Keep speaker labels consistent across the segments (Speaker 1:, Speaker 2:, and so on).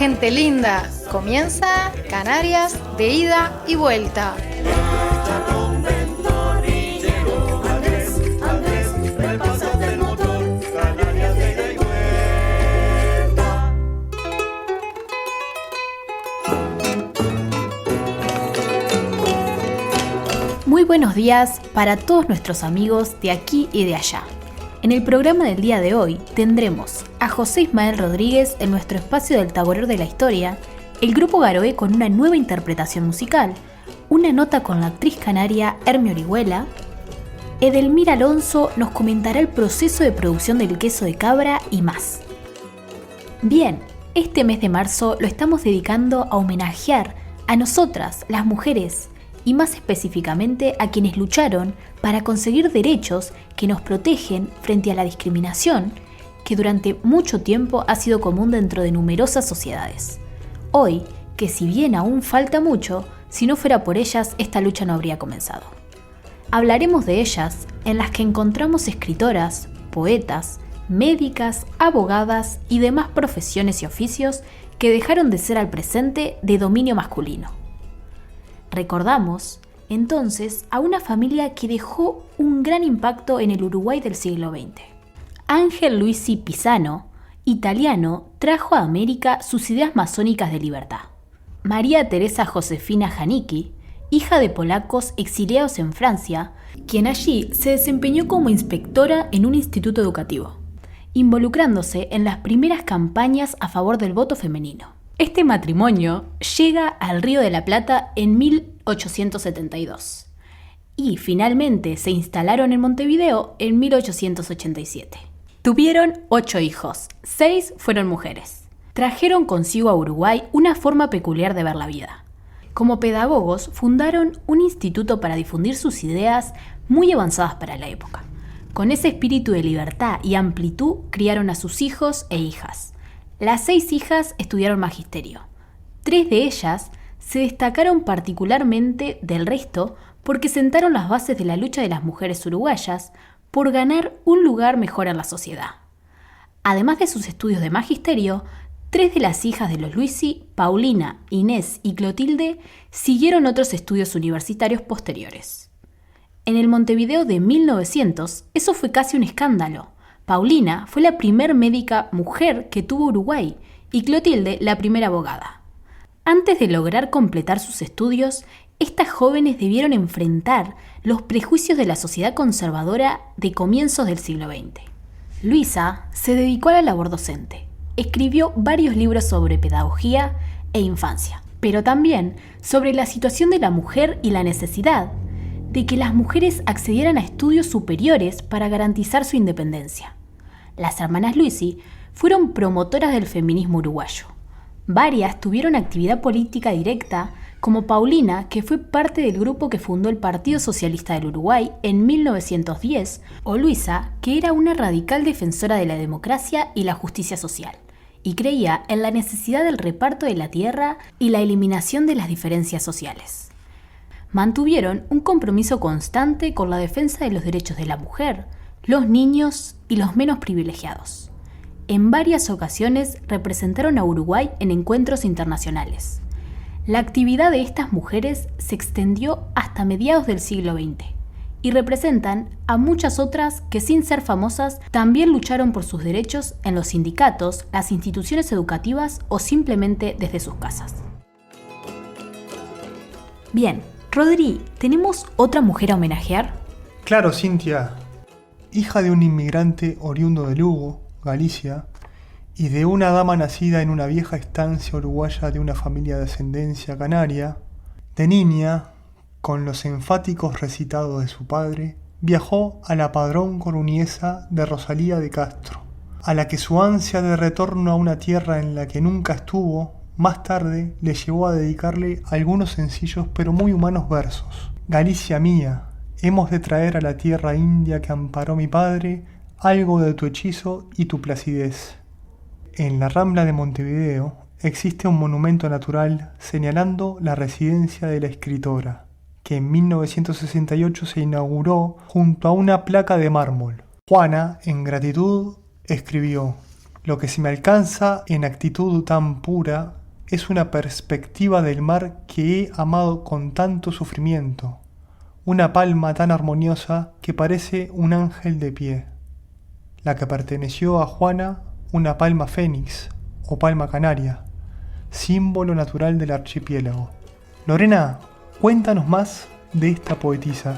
Speaker 1: gente linda, comienza Canarias de ida y vuelta.
Speaker 2: Muy buenos días para todos nuestros amigos de aquí y de allá. En el programa del día de hoy tendremos a José Ismael Rodríguez en nuestro espacio del Taborero de la Historia, el grupo Garoé con una nueva interpretación musical, una nota con la actriz canaria Hermie Orihuela. Edelmira Alonso nos comentará el proceso de producción del queso de cabra y más. Bien, este mes de marzo lo estamos dedicando a homenajear a nosotras, las mujeres, y más específicamente a quienes lucharon para conseguir derechos que nos protegen frente a la discriminación que durante mucho tiempo ha sido común dentro de numerosas sociedades. Hoy, que si bien aún falta mucho, si no fuera por ellas esta lucha no habría comenzado. Hablaremos de ellas, en las que encontramos escritoras, poetas, médicas, abogadas y demás profesiones y oficios que dejaron de ser al presente de dominio masculino. Recordamos, entonces, a una familia que dejó un gran impacto en el Uruguay del siglo XX. Ángel Luisi Pisano, italiano, trajo a América sus ideas masónicas de libertad. María Teresa Josefina Janicki, hija de polacos exiliados en Francia, quien allí se desempeñó como inspectora en un instituto educativo, involucrándose en las primeras campañas a favor del voto femenino. Este matrimonio llega al Río de la Plata en 1872 y finalmente se instalaron en Montevideo en 1887. Tuvieron 8 hijos, 6 fueron mujeres. Trajeron consigo a Uruguay una forma peculiar de ver la vida. Como pedagogos fundaron un instituto para difundir sus ideas muy avanzadas para la época. Con ese espíritu de libertad y amplitud criaron a sus hijos e hijas. Las 6 hijas estudiaron magisterio. 3 de ellas se destacaron particularmente del resto porque sentaron las bases de la lucha de las mujeres uruguayas por ganar un lugar mejor en la sociedad. Además de sus estudios de magisterio, 3 de las hijas de los Luisi, Paulina, Inés y Clotilde, siguieron otros estudios universitarios posteriores. En el Montevideo de 1900, eso fue casi un escándalo. Paulina fue la primer médica mujer que tuvo Uruguay y Clotilde la primera abogada. Antes de lograr completar sus estudios, estas jóvenes debieron enfrentar los prejuicios de la sociedad conservadora de comienzos del siglo XX. Luisa se dedicó a la labor docente. Escribió varios libros sobre pedagogía e infancia, pero también sobre la situación de la mujer y la necesidad de que las mujeres accedieran a estudios superiores para garantizar su independencia. Las hermanas Luisi fueron promotoras del feminismo uruguayo. Varias tuvieron actividad política directa, como Paulina, que fue parte del grupo que fundó el Partido Socialista del Uruguay en 1910, o Luisa, que era una radical defensora de la democracia y la justicia social, y creía en la necesidad del reparto de la tierra y la eliminación de las diferencias sociales. Mantuvieron un compromiso constante con la defensa de los derechos de la mujer, los niños y los menos privilegiados. En varias ocasiones representaron a Uruguay en encuentros internacionales. La actividad de estas mujeres se extendió hasta mediados del siglo XX y representan a muchas otras que, sin ser famosas, también lucharon por sus derechos en los sindicatos, las instituciones educativas o simplemente desde sus casas. Bien, Rodri, ¿tenemos otra mujer a homenajear?
Speaker 3: Claro, Cintia. Hija de un inmigrante oriundo de Lugo, Galicia, y de una dama nacida en una vieja estancia uruguaya de una familia de ascendencia canaria, de niña, con los enfáticos recitados de su padre, viajó a la padrón coruñesa de Rosalía de Castro, a la que su ansia de retorno a una tierra en la que nunca estuvo, más tarde le llevó a dedicarle algunos sencillos pero muy humanos versos. Galicia mía, hemos de traer a la tierra india que amparó mi padre algo de tu hechizo y tu placidez. En la Rambla de Montevideo existe un monumento natural señalando la residencia de la escritora, que en 1968 se inauguró junto a una placa de mármol. Juana, en gratitud, escribió: Lo que se me alcanza en actitud tan pura es una perspectiva del mar que he amado con tanto sufrimiento, una palma tan armoniosa que parece un ángel de pie. La que perteneció a Juana, una palma fénix o palma canaria, símbolo natural del archipiélago. Lorena, cuéntanos más de esta poetisa.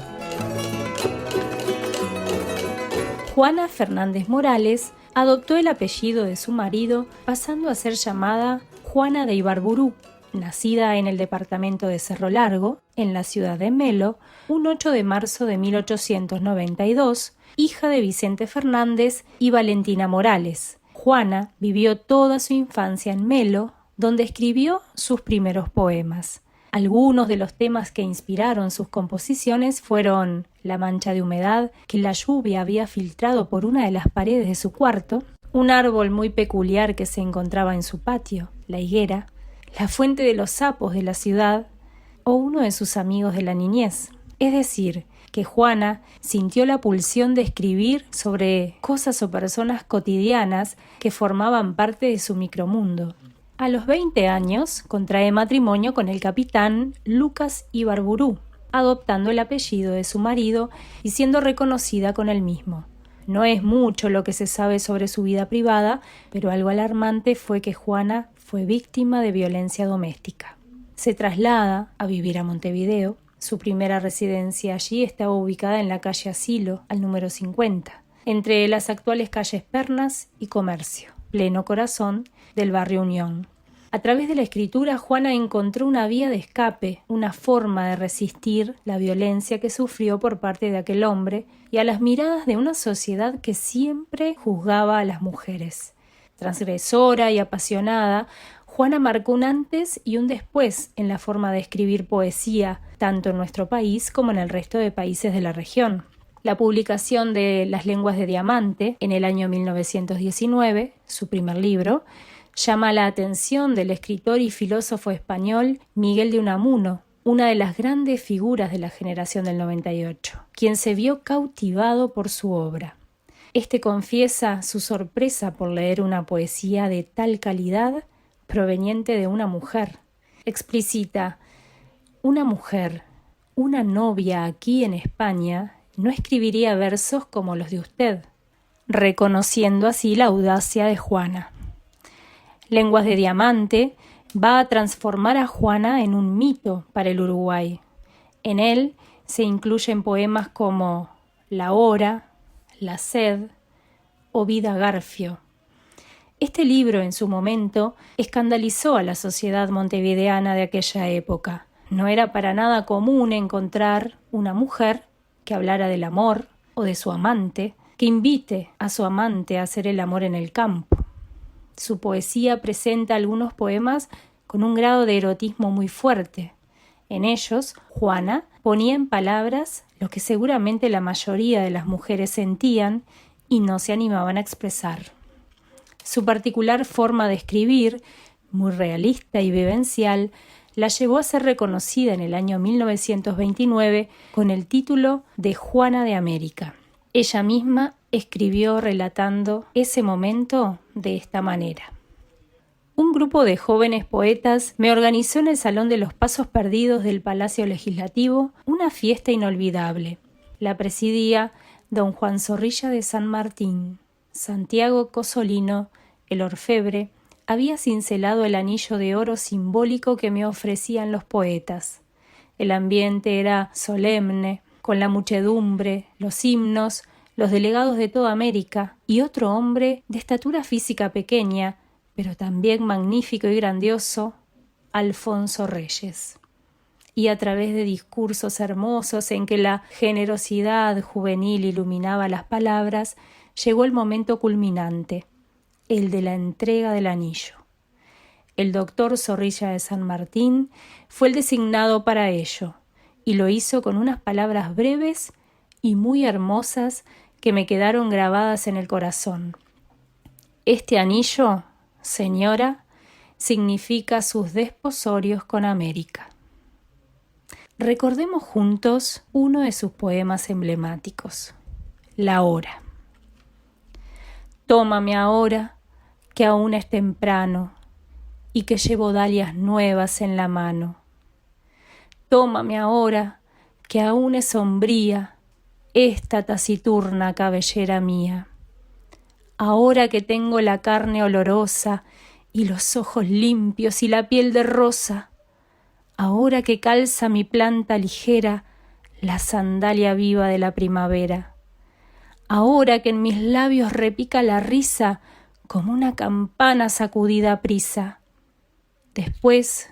Speaker 2: Juana Fernández Morales adoptó el apellido de su marido, pasando a ser llamada Juana de Ibarburú, nacida en el departamento de Cerro Largo, en la ciudad de Melo, un 8 de marzo de 1892, hija de Vicente Fernández y Valentina Morales. Juana vivió toda su infancia en Melo, donde escribió sus primeros poemas. Algunos de los temas que inspiraron sus composiciones fueron la mancha de humedad que la lluvia había filtrado por una de las paredes de su cuarto, un árbol muy peculiar que se encontraba en su patio, la higuera, la fuente de los sapos de la ciudad o uno de sus amigos de la niñez. Es decir, que Juana sintió la pulsión de escribir sobre cosas o personas cotidianas que formaban parte de su micromundo. A los 20 años contrae matrimonio con el capitán Lucas Ibarburú, adoptando el apellido de su marido y siendo reconocida con el mismo. No es mucho lo que se sabe sobre su vida privada, pero algo alarmante fue que Juana fue víctima de violencia doméstica. Se traslada a vivir a Montevideo. Su primera residencia allí estaba ubicada en la calle Asilo, al número 50, entre las actuales calles Pernas y Comercio, pleno corazón del barrio Unión. A través de la escritura, Juana encontró una vía de escape, una forma de resistir la violencia que sufrió por parte de aquel hombre y a las miradas de una sociedad que siempre juzgaba a las mujeres. Transgresora y apasionada, Juana marcó un antes y un después en la forma de escribir poesía, tanto en nuestro país como en el resto de países de la región. La publicación de Las lenguas de diamante en el año 1919, su primer libro, llama la atención del escritor y filósofo español Miguel de Unamuno, una de las grandes figuras de la generación del 98, quien se vio cautivado por su obra. Este confiesa su sorpresa por leer una poesía de tal calidad proveniente de una mujer. Explicita: una mujer, una novia aquí en España, no escribiría versos como los de usted, reconociendo así la audacia de Juana. Lenguas de diamante va a transformar a Juana en un mito para el Uruguay. En él se incluyen poemas como La hora, La sed o Vida Garfio. Este libro, en su momento, escandalizó a la sociedad montevideana de aquella época. No era para nada común encontrar una mujer que hablara del amor o de su amante, que invite a su amante a hacer el amor en el campo. Su poesía presenta algunos poemas con un grado de erotismo muy fuerte. En ellos, Juana ponía en palabras lo que seguramente la mayoría de las mujeres sentían y no se animaban a expresar. Su particular forma de escribir, muy realista y vivencial, la llevó a ser reconocida en el año 1929 con el título de Juana de América. Ella misma escribió relatando ese momento de esta manera. Un grupo de jóvenes poetas me organizó en el Salón de los Pasos Perdidos del Palacio Legislativo una fiesta inolvidable. La presidía don Juan Zorrilla de San Martín. Santiago Cosolino, el orfebre, había cincelado el anillo de oro simbólico que me ofrecían los poetas. El ambiente era solemne, con la muchedumbre, los himnos, los delegados de toda América y otro hombre de estatura física pequeña, pero también magnífico y grandioso, Alfonso Reyes. Y a través de discursos hermosos en que la generosidad juvenil iluminaba las palabras, llegó el momento culminante, el de la entrega del anillo. El doctor Zorrilla de San Martín fue el designado para ello, y lo hizo con unas palabras breves y muy hermosas que me quedaron grabadas en el corazón. Este anillo, señora, significa sus desposorios con América. Recordemos juntos uno de sus poemas emblemáticos, La hora. Tómame ahora,
Speaker 4: que aún es temprano y que llevo dalias nuevas en la mano. Tómame ahora, que aún es sombría esta taciturna cabellera mía. Ahora que tengo la carne olorosa y los ojos limpios y la piel de rosa, ahora que calza mi planta ligera la sandalia viva de la primavera, ahora que en mis labios repica la risa como una campana sacudida a prisa. Después,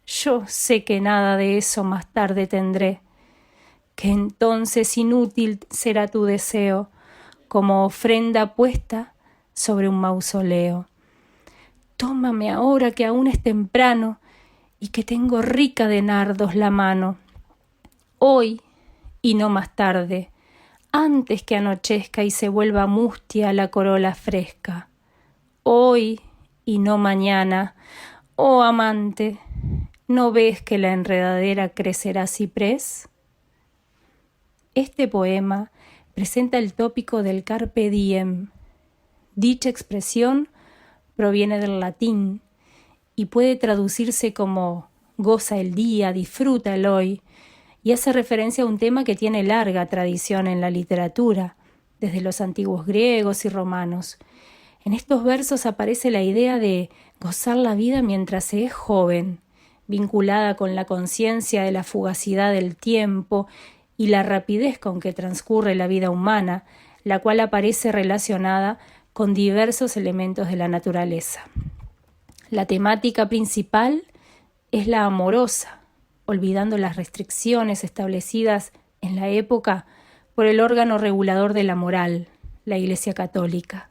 Speaker 4: yo sé que nada de eso más tarde tendré, que entonces inútil será tu deseo, como ofrenda puesta sobre un mausoleo. Tómame ahora que aún es temprano y que tengo rica de nardos la mano. Hoy y no más tarde, antes que anochezca y se vuelva mustia la corola fresca. Hoy y no mañana, oh amante, ¿no ves que la enredadera crecerá ciprés? Este poema presenta el tópico del carpe diem. Dicha expresión proviene del latín y puede traducirse como goza el día, disfruta el hoy, y hace referencia a un tema que tiene larga tradición en la literatura, desde los antiguos griegos y romanos. En estos versos aparece la idea de gozar la vida mientras se es joven, vinculada con la conciencia de la fugacidad del tiempo y la rapidez con que transcurre la vida humana, la cual aparece relacionada con diversos elementos de la naturaleza. La temática principal es la amorosa, olvidando las restricciones establecidas en la época por el órgano regulador de la moral, la Iglesia Católica.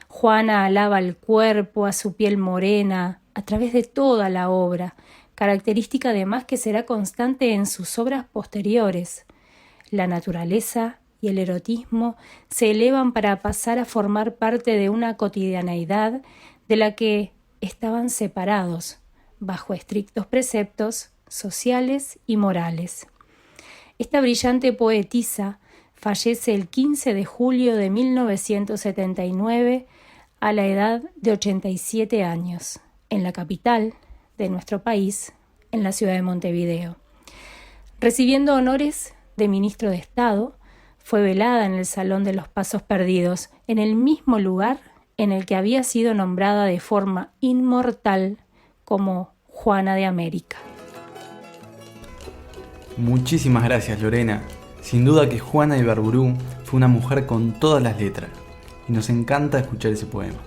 Speaker 4: Juana alaba al cuerpo, a su piel morena, a través de toda la obra, característica además que será constante en sus obras posteriores. La naturaleza y el erotismo se elevan para pasar a formar parte de una cotidianeidad de la que estaban separados, bajo estrictos preceptos sociales y morales. Esta brillante poetisa fallece el 15 de julio de 1979 a la edad de 87 años, en la capital de nuestro país, en la ciudad de Montevideo. Recibiendo honores de ministro de Estado, fue velada en el Salón de los Pasos Perdidos, en el mismo lugar en el que había sido nombrada de forma inmortal como Juana de América.
Speaker 5: Muchísimas gracias, Lorena. Sin duda que Juana de Ibarburu fue una mujer con todas las letras, y nos encanta escuchar ese poema.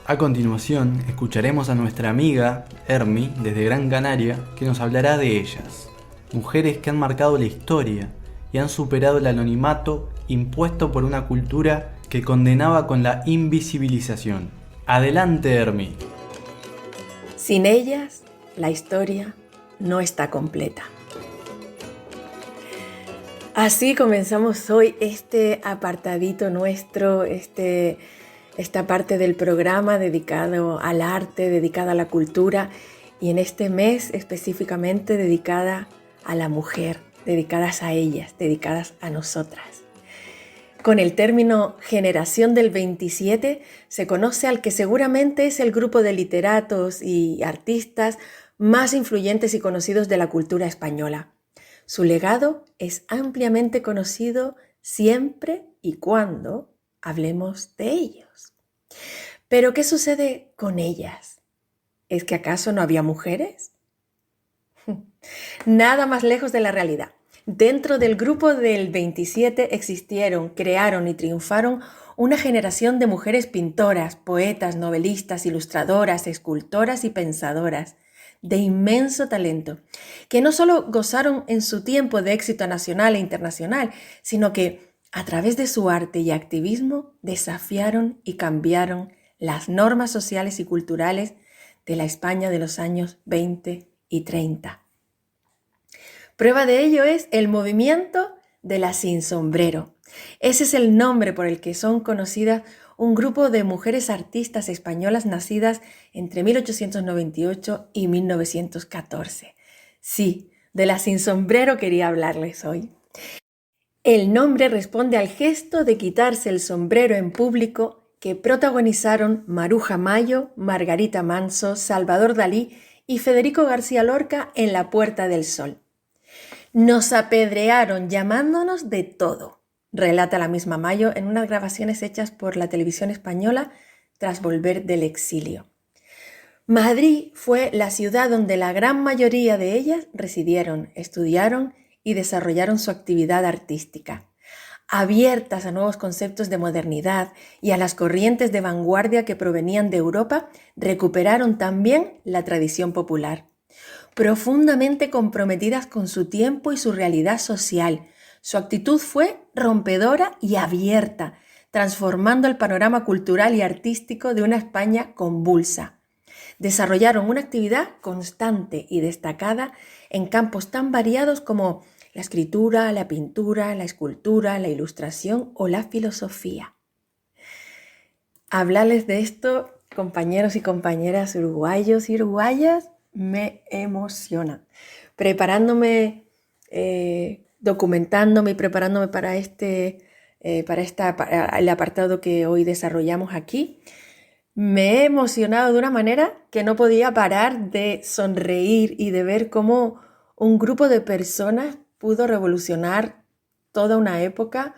Speaker 5: A continuación, escucharemos a nuestra amiga Hermi, desde Gran Canaria, que nos hablará de ellas, mujeres que han marcado la historia y han superado el anonimato impuesto por una cultura que condenaba con la invisibilización. Adelante, Hermi.
Speaker 6: Sin ellas, la historia no está completa. Así comenzamos hoy este apartadito nuestro, esta parte del programa dedicado al arte, dedicada a la cultura, y en este mes específicamente dedicada a la mujer, dedicadas a ellas, dedicadas a nosotras. Con el término Generación del 27 se conoce al que seguramente es el grupo de literatos y artistas más influyentes y conocidos de la cultura española. Su legado es ampliamente conocido siempre y cuando hablemos de ellos. Pero ¿qué sucede con ellas? ¿Es que acaso no había mujeres? Nada más lejos de la realidad. Dentro del grupo del 27 existieron, crearon y triunfaron una generación de mujeres pintoras, poetas, novelistas, ilustradoras, escultoras y pensadoras de inmenso talento, que no solo gozaron en su tiempo de éxito nacional e internacional, sino que a través de su arte y activismo desafiaron y cambiaron las normas sociales y culturales de la España de los años 20 y 30. Prueba de ello es el movimiento de las sin sombrero. Ese es el nombre por el que son conocidas un grupo de mujeres artistas españolas nacidas entre 1898 y 1914. Sí, de las sin sombrero quería hablarles hoy. El nombre responde al gesto de quitarse el sombrero en público que protagonizaron Maruja Mayo, Margarita Manso, Salvador Dalí y Federico García Lorca en La Puerta del Sol. Nos apedrearon llamándonos de todo, relata la misma Mayo en unas grabaciones hechas por la televisión española tras volver del exilio. Madrid fue la ciudad donde la gran mayoría de ellas residieron, estudiaron y desarrollaron su actividad artística. Abiertas a nuevos conceptos de modernidad y a las corrientes de vanguardia que provenían de Europa, recuperaron también la tradición popular. Profundamente comprometidas con su tiempo y su realidad social, su actitud fue rompedora y abierta, transformando el panorama cultural y artístico de una España convulsa. Desarrollaron una actividad constante y destacada en campos tan variados como la escritura, la pintura, la escultura, la ilustración o la filosofía. Hablarles de esto, compañeros y compañeras uruguayos y uruguayas, me emociona. Preparándome, documentándome y preparándome para el apartado que hoy desarrollamos aquí, me he emocionado de una manera que no podía parar de sonreír y de ver cómo un grupo de personas pudo revolucionar toda una época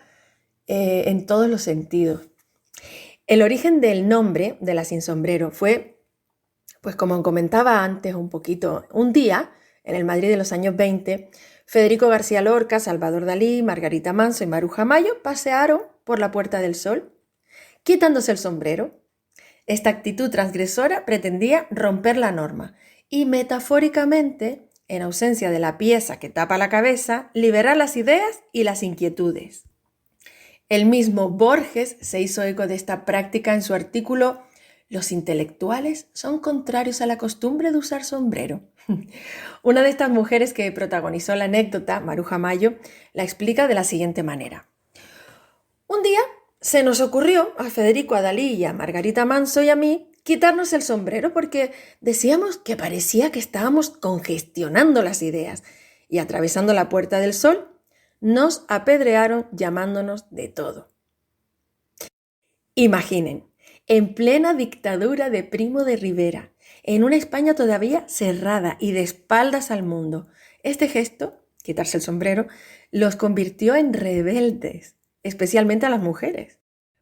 Speaker 6: en todos los sentidos. El origen del nombre de la Sin Sombrero fue, pues como comentaba antes un poquito, un día, en el Madrid de los años 20, Federico García Lorca, Salvador Dalí, Margarita Manso y Maruja Mayo pasearon por la Puerta del Sol, quitándose el sombrero. Esta actitud transgresora pretendía romper la norma y metafóricamente, en ausencia de la pieza que tapa la cabeza, liberar las ideas y las inquietudes. El mismo Borges se hizo eco de esta práctica en su artículo «Los intelectuales son contrarios a la costumbre de usar sombrero». Una de estas mujeres que protagonizó la anécdota, Maruja Mayo, la explica de la siguiente manera. Un día se nos ocurrió a Federico, a Dalí y a Margarita Manso y a mí quitarnos el sombrero porque decíamos que parecía que estábamos congestionando las ideas y atravesando la Puerta del Sol nos apedrearon llamándonos de todo. Imaginen, en plena dictadura de Primo de Rivera, en una España todavía cerrada y de espaldas al mundo, este gesto, quitarse el sombrero, los convirtió en rebeldes, especialmente a las mujeres.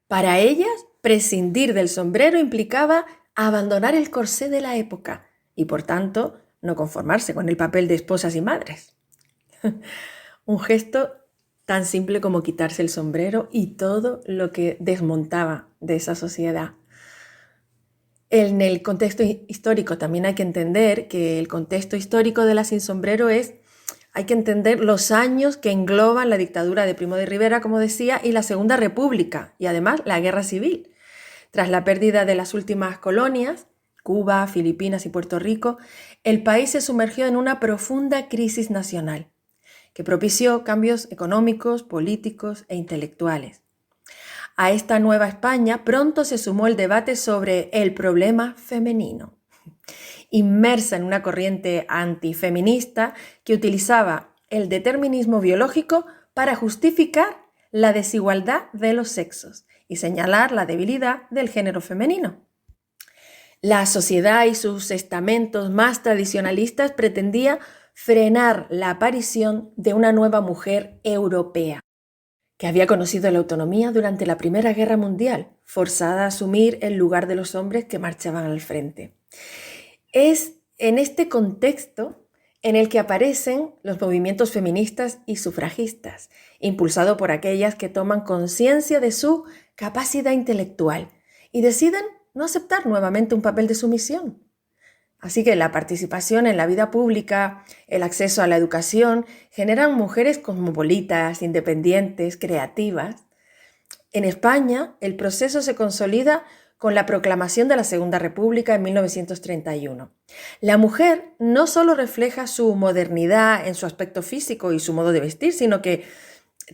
Speaker 6: Para ellas, prescindir del sombrero implicaba abandonar el corsé de la época y, por tanto, no conformarse con el papel de esposas y madres. Un gesto tan simple como quitarse el sombrero y todo lo que desmontaba de esa sociedad. En el contexto histórico también hay que entender que el contexto histórico de la Sin Sombrero hay que entender los años que engloban la dictadura de Primo de Rivera, como decía, y la Segunda República, y además la Guerra Civil. Tras la pérdida de las últimas colonias, Cuba, Filipinas y Puerto Rico, el país se sumergió en una profunda crisis nacional, que propició cambios económicos, políticos e intelectuales. A esta nueva España pronto se sumó el debate sobre el problema femenino, inmersa en una corriente antifeminista que utilizaba el determinismo biológico para justificar la desigualdad de los sexos y señalar la debilidad del género femenino. La sociedad y sus estamentos más tradicionalistas pretendía frenar la aparición de una nueva mujer europea, que había conocido la autonomía durante la Primera Guerra Mundial, forzada a asumir el lugar de los hombres que marchaban al frente. Es en este contexto en el que aparecen los movimientos feministas y sufragistas, impulsados por aquellas que toman conciencia de su capacidad intelectual y deciden no aceptar nuevamente un papel de sumisión. Así que la participación en la vida pública, el acceso a la educación, generan mujeres cosmopolitas, independientes, creativas. En España, el proceso se consolida con la proclamación de la Segunda República en 1931. La mujer no solo refleja su modernidad en su aspecto físico y su modo de vestir, sino que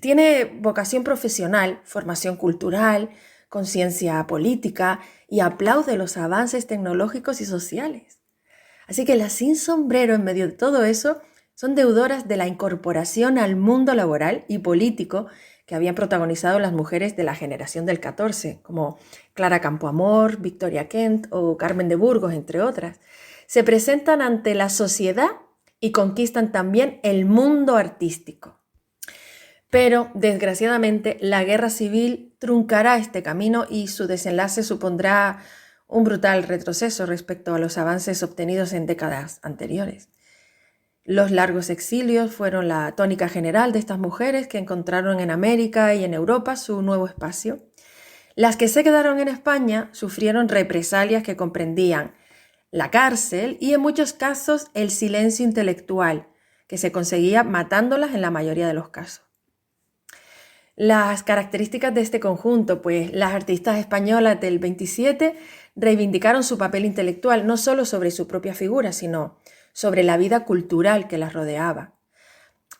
Speaker 6: tiene vocación profesional, formación cultural, conciencia política y aplaude los avances tecnológicos y sociales. Así que las Sin Sombrero, en medio de todo eso, son deudoras de la incorporación al mundo laboral y político que habían protagonizado las mujeres de la generación del 14, como Clara Campoamor, Victoria Kent o Carmen de Burgos, entre otras. Se presentan ante la sociedad y conquistan también el mundo artístico. Pero, desgraciadamente, la guerra civil truncará este camino y su desenlace supondrá un brutal retroceso respecto a los avances obtenidos en décadas anteriores. Los largos exilios fueron la tónica general de estas mujeres que encontraron en América y en Europa su nuevo espacio. Las que se quedaron en España sufrieron represalias que comprendían la cárcel y en muchos casos el silencio intelectual, que se conseguía matándolas en la mayoría de los casos. Las características de este conjunto, pues las artistas españolas del 27 reivindicaron su papel intelectual no solo sobre su propia figura, sino sobre la vida cultural que las rodeaba.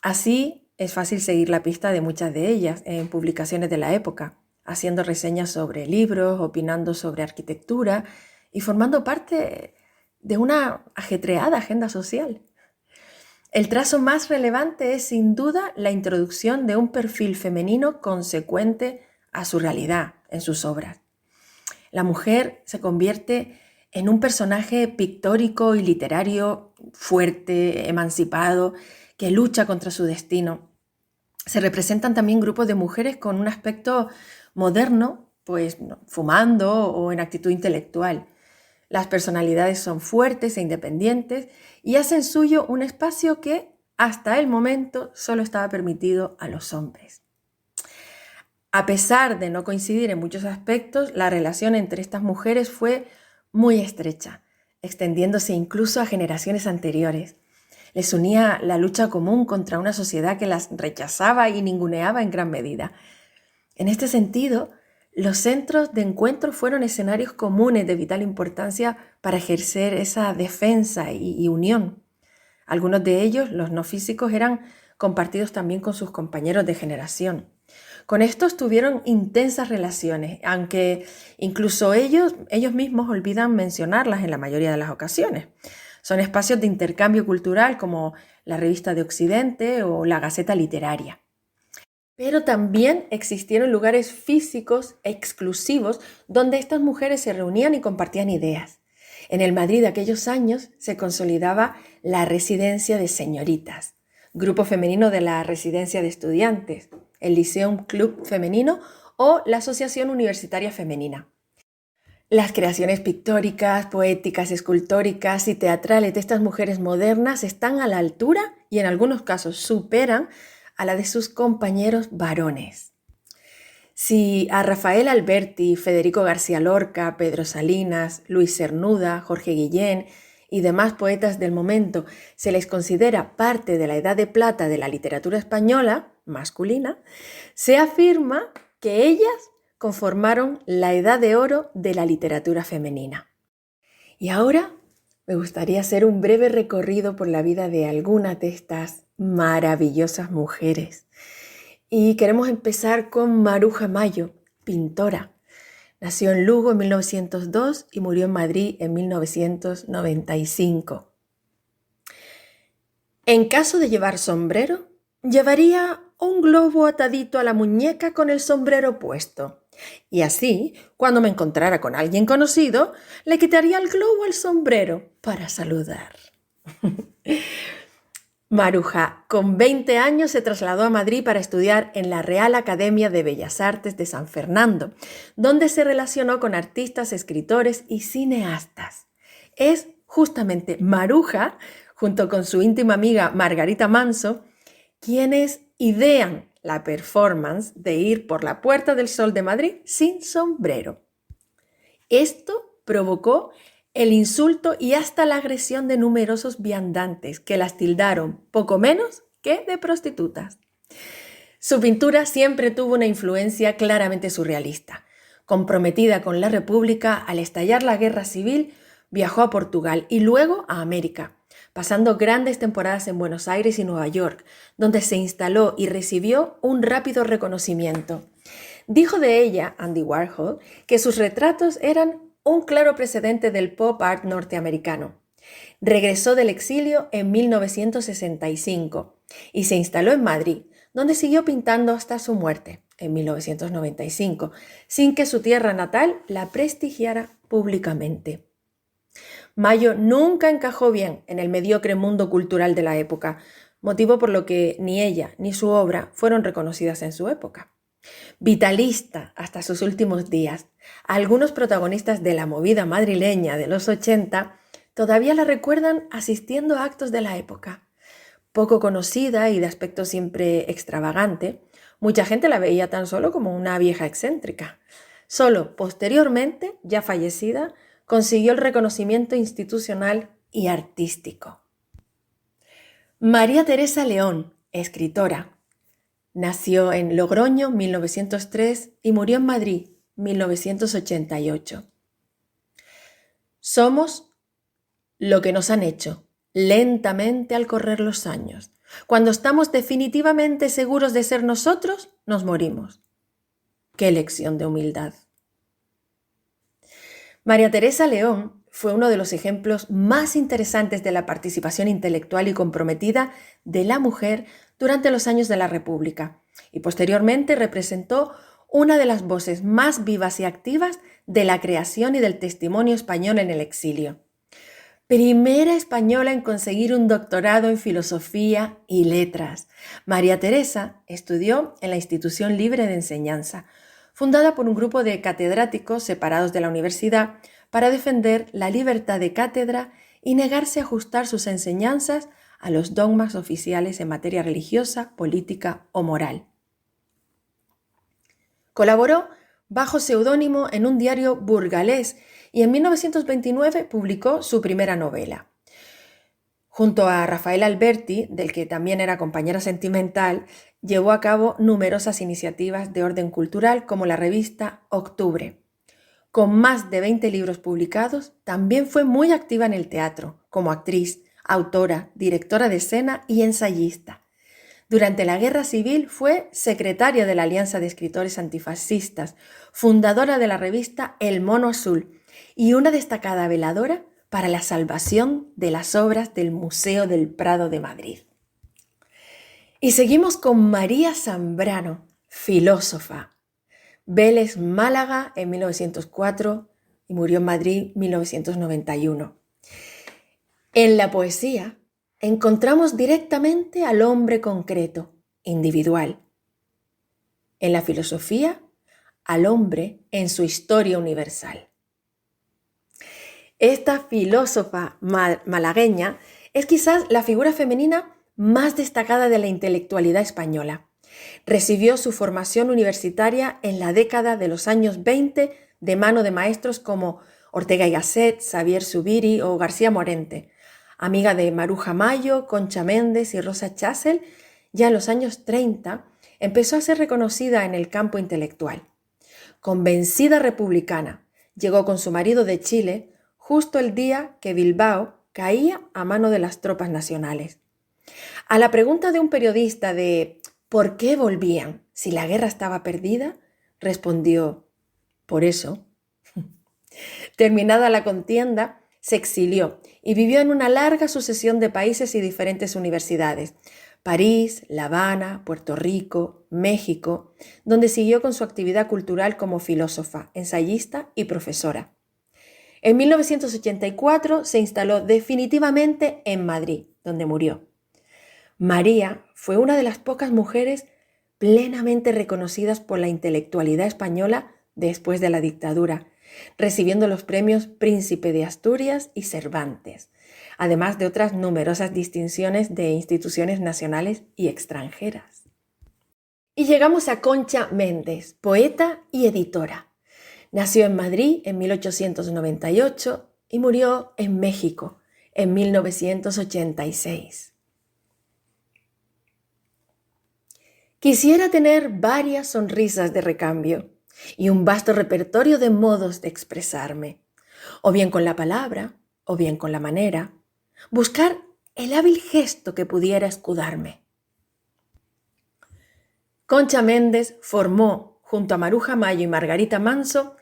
Speaker 6: Así es fácil seguir la pista de muchas de ellas en publicaciones de la época, haciendo reseñas sobre libros, opinando sobre arquitectura y formando parte de una ajetreada agenda social. El trazo más relevante es sin duda la introducción de un perfil femenino consecuente a su realidad en sus obras. La mujer se convierte en un personaje pictórico y literario fuerte, emancipado, que lucha contra su destino. Se representan también grupos de mujeres con un aspecto moderno, pues fumando o en actitud intelectual. Las personalidades son fuertes e independientes y hacen suyo un espacio que hasta el momento solo estaba permitido a los hombres. A pesar de no coincidir en muchos aspectos, la relación entre estas mujeres fue muy estrecha, extendiéndose incluso a generaciones anteriores. Les unía la lucha común contra una sociedad que las rechazaba y ninguneaba en gran medida. En este sentido, los centros de encuentro fueron escenarios comunes de vital importancia para ejercer esa defensa y unión. Algunos de ellos, los no físicos, eran compartidos también con sus compañeros de generación. Con estos tuvieron intensas relaciones, aunque incluso ellos mismos olvidan mencionarlas en la mayoría de las ocasiones. Son espacios de intercambio cultural como la Revista de Occidente o la Gaceta Literaria. Pero también existieron lugares físicos exclusivos donde estas mujeres se reunían y compartían ideas. En el Madrid de aquellos años se consolidaba la Residencia de Señoritas, grupo femenino de la Residencia de Estudiantes, el Lyceum Club Femenino o la Asociación Universitaria Femenina. Las creaciones pictóricas, poéticas, escultóricas y teatrales de estas mujeres modernas están a la altura y en algunos casos superan a la de sus compañeros varones. Si a Rafael Alberti, Federico García Lorca, Pedro Salinas, Luis Cernuda, Jorge Guillén y demás poetas del momento se les considera parte de la edad de plata de la literatura española, masculina, se afirma que ellas conformaron la edad de oro de la literatura femenina. Y ahora me gustaría hacer un breve recorrido por la vida de algunas de estas maravillosas mujeres. Y queremos empezar con Maruja Mayo, pintora. Nació en Lugo en 1902 y murió en Madrid en 1995. En caso de llevar sombrero, llevaría un globo atadito a la muñeca con el sombrero puesto. Y así, cuando me encontrara con alguien conocido, le quitaría el globo al sombrero para saludar. Maruja, con 20 años, se trasladó a Madrid para estudiar en la Real Academia de Bellas Artes de San Fernando, donde se relacionó con artistas, escritores y cineastas. Es justamente Maruja, junto con su íntima amiga Margarita Manso, quienes idean la performance de ir por la Puerta del Sol de Madrid sin sombrero. Esto provocó el insulto y hasta la agresión de numerosos viandantes que las tildaron poco menos que de prostitutas. Su pintura siempre tuvo una influencia claramente surrealista. Comprometida con la República, al estallar la Guerra Civil, viajó a Portugal y luego a América, pasando grandes temporadas en Buenos Aires y Nueva York, donde se instaló y recibió un rápido reconocimiento. Dijo de ella, Andy Warhol, que sus retratos eran un claro precedente del pop art norteamericano. Regresó del exilio en 1965 y se instaló en Madrid, donde siguió pintando hasta su muerte en 1995, sin que su tierra natal la prestigiara públicamente. Mayo nunca encajó bien en el mediocre mundo cultural de la época, motivo por lo que ni ella ni su obra fueron reconocidas en su época. Vitalista hasta sus últimos días, algunos protagonistas de la movida madrileña de los 80 todavía la recuerdan asistiendo a actos de la época. Poco conocida y de aspecto siempre extravagante, mucha gente la veía tan solo como una vieja excéntrica. Solo posteriormente, ya fallecida, consiguió el reconocimiento institucional y artístico. María Teresa León, escritora. Nació en Logroño, 1903, y murió en Madrid, 1988. Somos lo que nos han hecho, lentamente al correr los años. Cuando estamos definitivamente seguros de ser nosotros, nos morimos. ¡Qué lección de humildad! María Teresa León fue uno de los ejemplos más interesantes de la participación intelectual y comprometida de la mujer durante los años de la República y posteriormente representó una de las voces más vivas y activas de la creación y del testimonio español en el exilio. Primera española en conseguir un doctorado en filosofía y letras. María Teresa estudió en la Institución Libre de Enseñanza, fundada por un grupo de catedráticos separados de la universidad para defender la libertad de cátedra y negarse a ajustar sus enseñanzas a los dogmas oficiales en materia religiosa, política o moral. Colaboró bajo seudónimo en un diario burgalés y en 1929 publicó su primera novela. Junto a Rafael Alberti, del que también era compañera sentimental, llevó a cabo numerosas iniciativas de orden cultural como la revista Octubre. Con más de 20 libros publicados, también fue muy activa en el teatro, como actriz, autora, directora de escena y ensayista. Durante la Guerra Civil fue secretaria de la Alianza de Escritores Antifascistas, fundadora de la revista El Mono Azul y una destacada veladora para la salvación de las obras del Museo del Prado de Madrid. Y seguimos con María Zambrano, filósofa. Vélez, Málaga en 1904 y murió en Madrid en 1991. En la poesía encontramos directamente al hombre concreto, individual. En la filosofía, al hombre en su historia universal. Esta filósofa malagueña es quizás la figura femenina más destacada de la intelectualidad española. Recibió su formación universitaria en la década de los años 20 de mano de maestros como Ortega y Gasset, Xavier Zubiri o García Morente. Amiga de Maruja Mayo, Concha Méndez y Rosa Chasel, ya en los años 30 empezó a ser reconocida en el campo intelectual. Convencida republicana, llegó con su marido de Chile justo el día que Bilbao caía a mano de las tropas nacionales. A la pregunta de un periodista de ¿por qué volvían si la guerra estaba perdida?, respondió: por eso. Terminada la contienda, se exilió y vivió en una larga sucesión de países y diferentes universidades: París, La Habana, Puerto Rico, México, donde siguió con su actividad cultural como filósofa, ensayista y profesora. En 1984 se instaló definitivamente en Madrid, donde murió. María fue una de las pocas mujeres plenamente reconocidas por la intelectualidad española después de la dictadura, recibiendo los premios Príncipe de Asturias y Cervantes, además de otras numerosas distinciones de instituciones nacionales y extranjeras. Y llegamos a Concha Méndez, poeta y editora. Nació en Madrid en 1898 y murió en México en 1986. Quisiera tener varias sonrisas de recambio y un vasto repertorio de modos de expresarme, o bien con la palabra, o bien con la manera, buscar el hábil gesto que pudiera escudarme. Concha Méndez formó, junto a Maruja Mayo y Margarita Manso,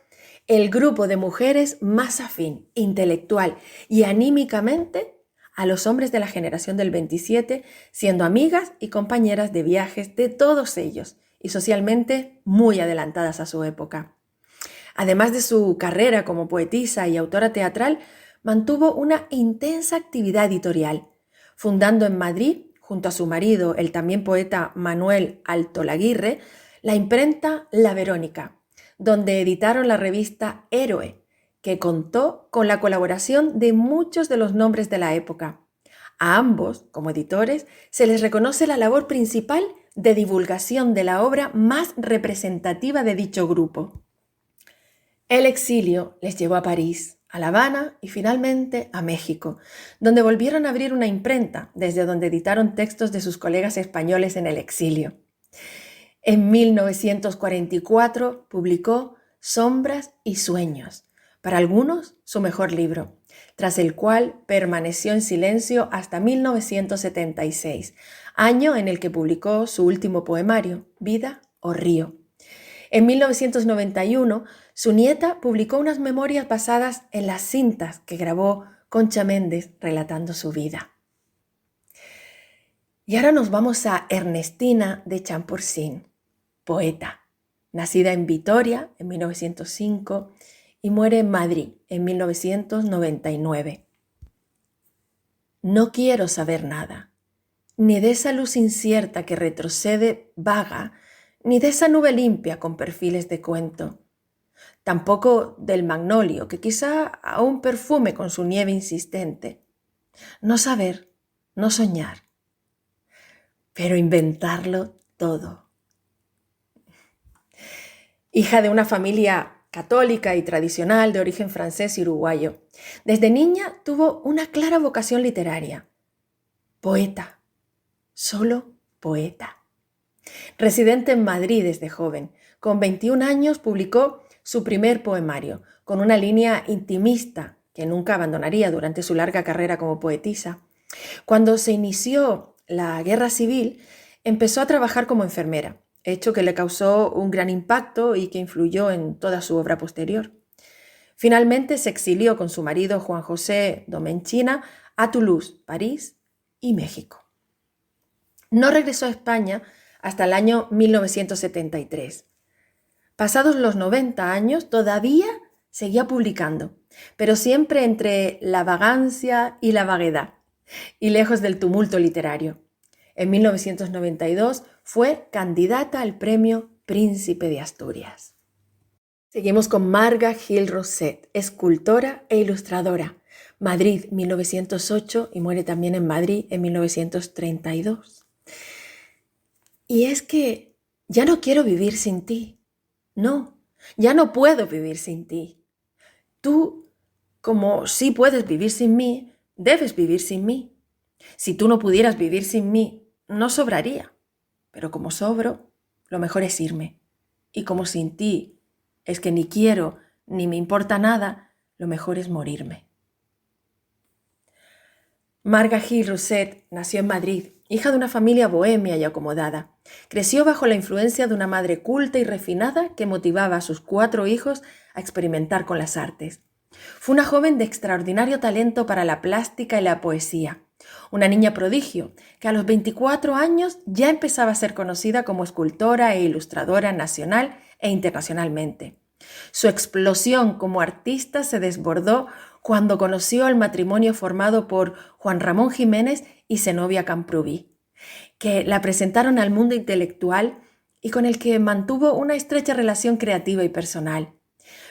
Speaker 6: el grupo de mujeres más afín, intelectual y anímicamente a los hombres de la generación del 27, siendo amigas y compañeras de viajes de todos ellos y socialmente muy adelantadas a su época. Además de su carrera como poetisa y autora teatral, mantuvo una intensa actividad editorial, fundando en Madrid, junto a su marido, el también poeta Manuel Altolaguirre, la imprenta La Verónica, donde editaron la revista Héroe, que contó con la colaboración de muchos de los nombres de la época. A ambos, como editores, se les reconoce la labor principal de divulgación de la obra más representativa de dicho grupo. El exilio les llevó a París, a La Habana y finalmente a México, donde volvieron a abrir una imprenta, desde donde editaron textos de sus colegas españoles en el exilio. En 1944 publicó Sombras y Sueños, para algunos su mejor libro, tras el cual permaneció en silencio hasta 1976, año en el que publicó su último poemario, Vida o Río. En 1991, su nieta publicó unas memorias basadas en las cintas que grabó Concha Méndez relatando su vida. Y ahora nos vamos a Ernestina de Champursin, poeta, nacida en Vitoria en 1905 y muere en Madrid en 1999. No quiero saber nada, ni de esa luz incierta que retrocede vaga, ni de esa nube limpia con perfiles de cuento. Tampoco del magnolio, que quizá aún perfume con su nieve insistente. No saber, no soñar, pero inventarlo todo. Hija de una familia católica y tradicional de origen francés y uruguayo, desde niña tuvo una clara vocación literaria. Poeta, solo poeta. Residente en Madrid desde joven, con 21 años publicó su primer poemario, con una línea intimista que nunca abandonaría durante su larga carrera como poetisa. Cuando se inició la Guerra Civil, empezó a trabajar como enfermera, hecho que le causó un gran impacto y que influyó en toda su obra posterior. Finalmente se exilió con su marido Juan José Domenchina a Toulouse, París y México. No regresó a España hasta el año 1973. Pasados los 90 años, todavía seguía publicando, pero siempre entre la vagancia y la vaguedad, y lejos del tumulto literario. En 1992 fue candidata al premio Príncipe de Asturias. Seguimos con Marga Gil Roset, escultora e ilustradora. Madrid, 1908, y muere también en Madrid en 1932. Y es que ya no quiero vivir sin ti. No, ya no puedo vivir sin ti. Tú, como sí puedes vivir sin mí, debes vivir sin mí. Si tú no pudieras vivir sin mí, no sobraría. Pero como sobro, lo mejor es irme. Y como sin ti es que ni quiero ni me importa nada, lo mejor es morirme. Marga Gil Roset nació en Madrid, hija de una familia bohemia y acomodada. Creció bajo la influencia de una madre culta y refinada que motivaba a sus 4 hijos a experimentar con las artes. Fue una joven de extraordinario talento para la plástica y la poesía. Una niña prodigio que a los 24 años ya empezaba a ser conocida como escultora e ilustradora nacional e internacionalmente. Su explosión como artista se desbordó cuando conoció al matrimonio formado por Juan Ramón Jiménez y Zenobia Camprubí, que la presentaron al mundo intelectual y con el que mantuvo una estrecha relación creativa y personal.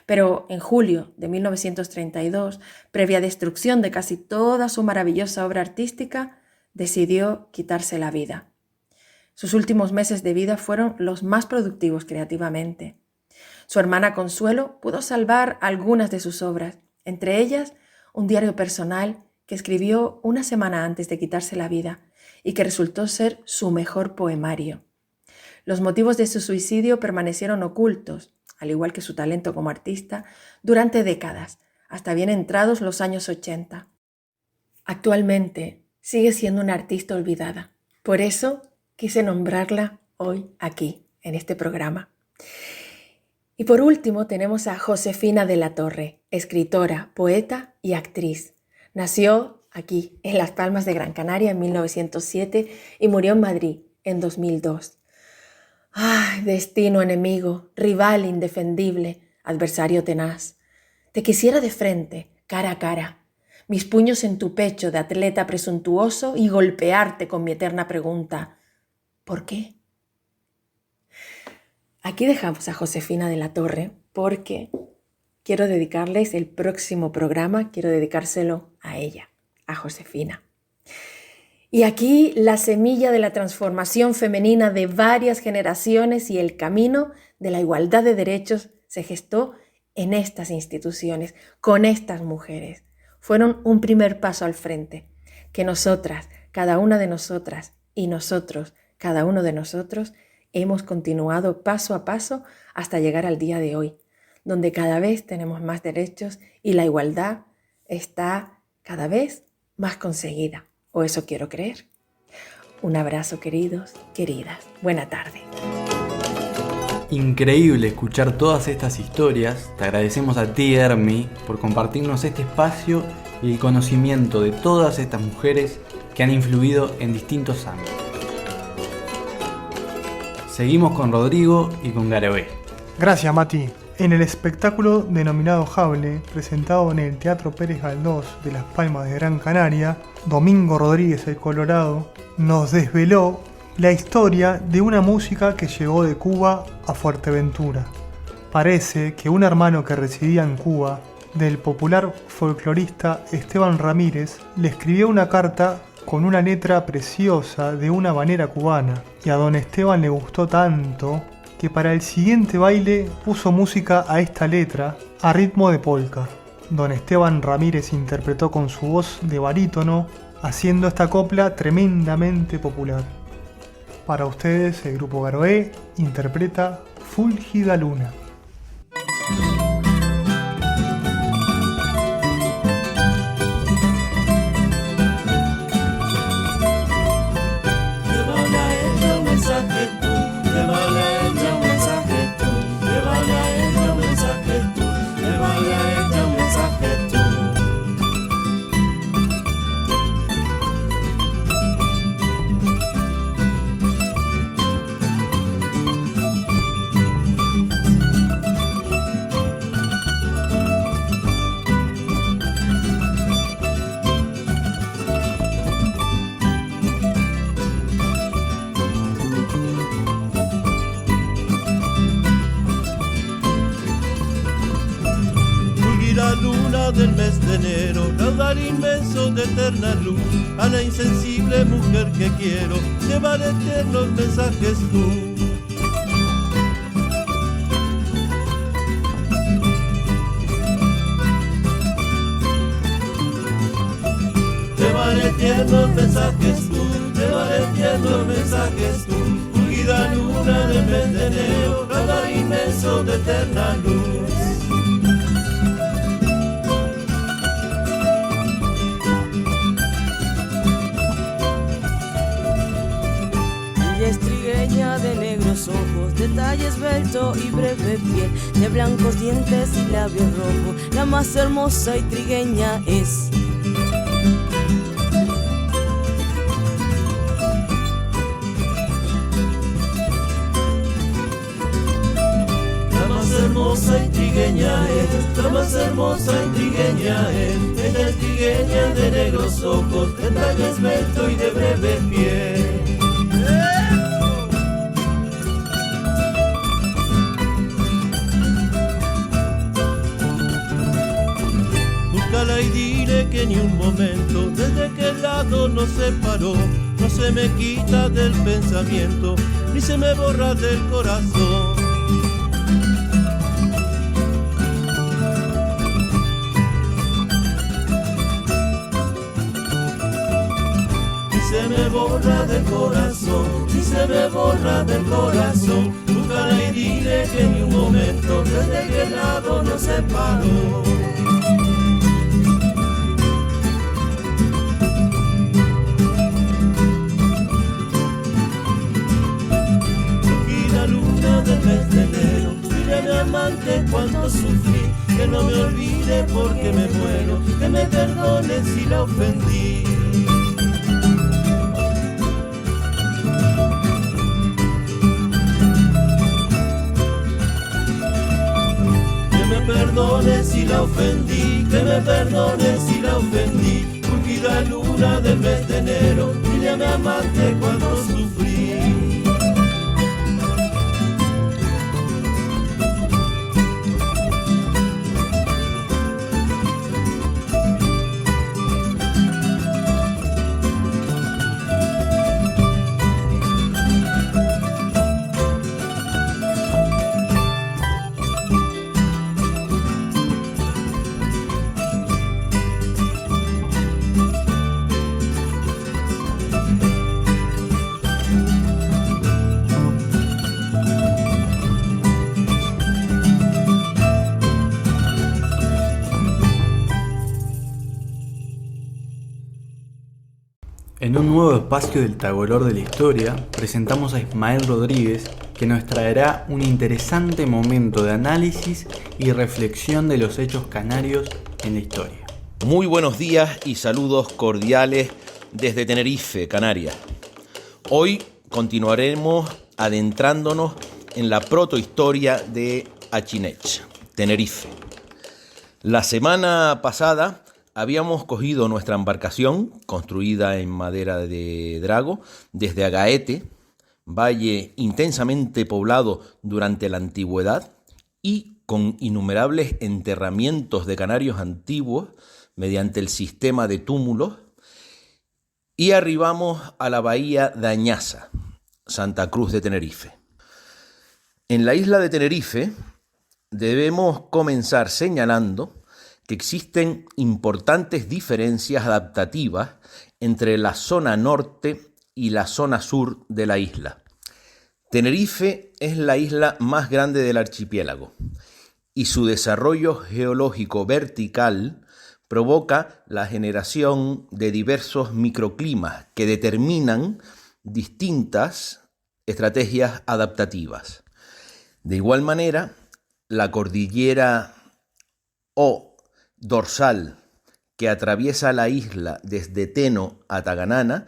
Speaker 6: Pero en julio de 1932, previa destrucción de casi toda su maravillosa obra artística, decidió quitarse la vida. Sus últimos meses de vida fueron los más productivos creativamente. Su hermana Consuelo pudo salvar algunas de sus obras, entre ellas un diario personal que escribió una semana antes de quitarse la vida y que resultó ser su mejor poemario. Los motivos de su suicidio permanecieron ocultos, al igual que su talento como artista, durante décadas, hasta bien entrados los años 80. Actualmente sigue siendo una artista olvidada. Por eso quise nombrarla hoy aquí, en este programa. Y por último tenemos a Josefina de la Torre, escritora, poeta y actriz. Nació aquí, en Las Palmas de Gran Canaria en 1907 y murió en Madrid en 2002. ¡Ay, destino enemigo, rival indefendible, adversario tenaz! Te quisiera de frente, cara a cara, mis puños en tu pecho de atleta presuntuoso y golpearte con mi eterna pregunta: ¿por qué? Aquí dejamos a Josefina de la Torre porque quiero dedicarles el próximo programa, quiero dedicárselo a ella, a Josefina. Y aquí la semilla de la transformación femenina de varias generaciones y el camino de la igualdad de derechos se gestó en estas instituciones, con estas mujeres. Fueron un primer paso al frente, que nosotras, cada una de nosotras, y nosotros, cada uno de nosotros, hemos continuado paso a paso hasta llegar al día de hoy, donde cada vez tenemos más derechos y la igualdad está cada vez más conseguida, o eso quiero creer. Un abrazo, queridos, queridas. Buena tarde.
Speaker 5: Increíble escuchar todas estas historias. Te agradecemos a ti, Hermi, por compartirnos este espacio y el conocimiento de todas estas mujeres que han influido en distintos ámbitos. Seguimos con Rodrigo y con Garoé.
Speaker 3: Gracias, Mati. En el espectáculo denominado Jable, presentado en el Teatro Pérez Galdós de Las Palmas de Gran Canaria, Domingo Rodríguez el Colorado nos desveló la historia de una música que llegó de Cuba a Fuerteventura. Parece que un hermano que residía en Cuba, del popular folclorista Esteban Ramírez, le escribió una carta con una letra preciosa de una habanera cubana, y a don Esteban le gustó tanto que para el siguiente baile puso música a esta letra a ritmo de polka. Don Esteban Ramírez interpretó con su voz de barítono, haciendo esta copla tremendamente popular. Para ustedes, el grupo Garoé interpreta Fúlgida Luna.
Speaker 7: Del mes de enero, caudal inmenso de eterna luz, a la insensible mujer que quiero, llevar eternos mensajes tú. Llevar eternos mensajes tú, llevar eternos mensajes tú, fugida luna del mes de enero, caudal inmenso de eterna luz.
Speaker 8: De negros ojos, detalle esbelto y breve piel, de blancos dientes y labios rojos, la más hermosa y trigueña es.
Speaker 7: La más hermosa y trigueña es, la más hermosa y trigueña es, ella es trigueña de negros ojos, detalle esbelto y de breve piel. Y dile que ni un momento, desde que el lado nos separó, no se me quita del pensamiento, ni se me borra del corazón. Ni se me borra del corazón, ni se me borra del corazón. Búscala y dile que ni un momento, desde que el lado nos separó. Del mes de enero, mírame amante cuánto sufrí, que no me olvide porque me muero, que me perdone si la ofendí. Que me perdone si la ofendí, que me perdone si la ofendí, última luna del mes de enero, dile a mi amante cuánto sufrí.
Speaker 5: En un nuevo espacio del Tagolor de la Historia, presentamos a Ismael Rodríguez, que nos traerá un interesante momento de análisis y reflexión de los hechos canarios en la historia.
Speaker 9: Muy buenos días y saludos cordiales desde Tenerife, Canarias. Hoy continuaremos adentrándonos en la protohistoria de Achinech, Tenerife. La semana pasada habíamos cogido nuestra embarcación, construida en madera de drago, desde Agaete, valle intensamente poblado durante la antigüedad y con innumerables enterramientos de canarios antiguos mediante el sistema de túmulos, y arribamos a la bahía de Añaza, Santa Cruz de Tenerife. En la isla de Tenerife debemos comenzar señalando que existen importantes diferencias adaptativas entre la zona norte y la zona sur de la isla. Tenerife es la isla más grande del archipiélago y su desarrollo geológico vertical provoca la generación de diversos microclimas que determinan distintas estrategias adaptativas. De igual manera, la cordillera o dorsal que atraviesa la isla desde Teno a Taganana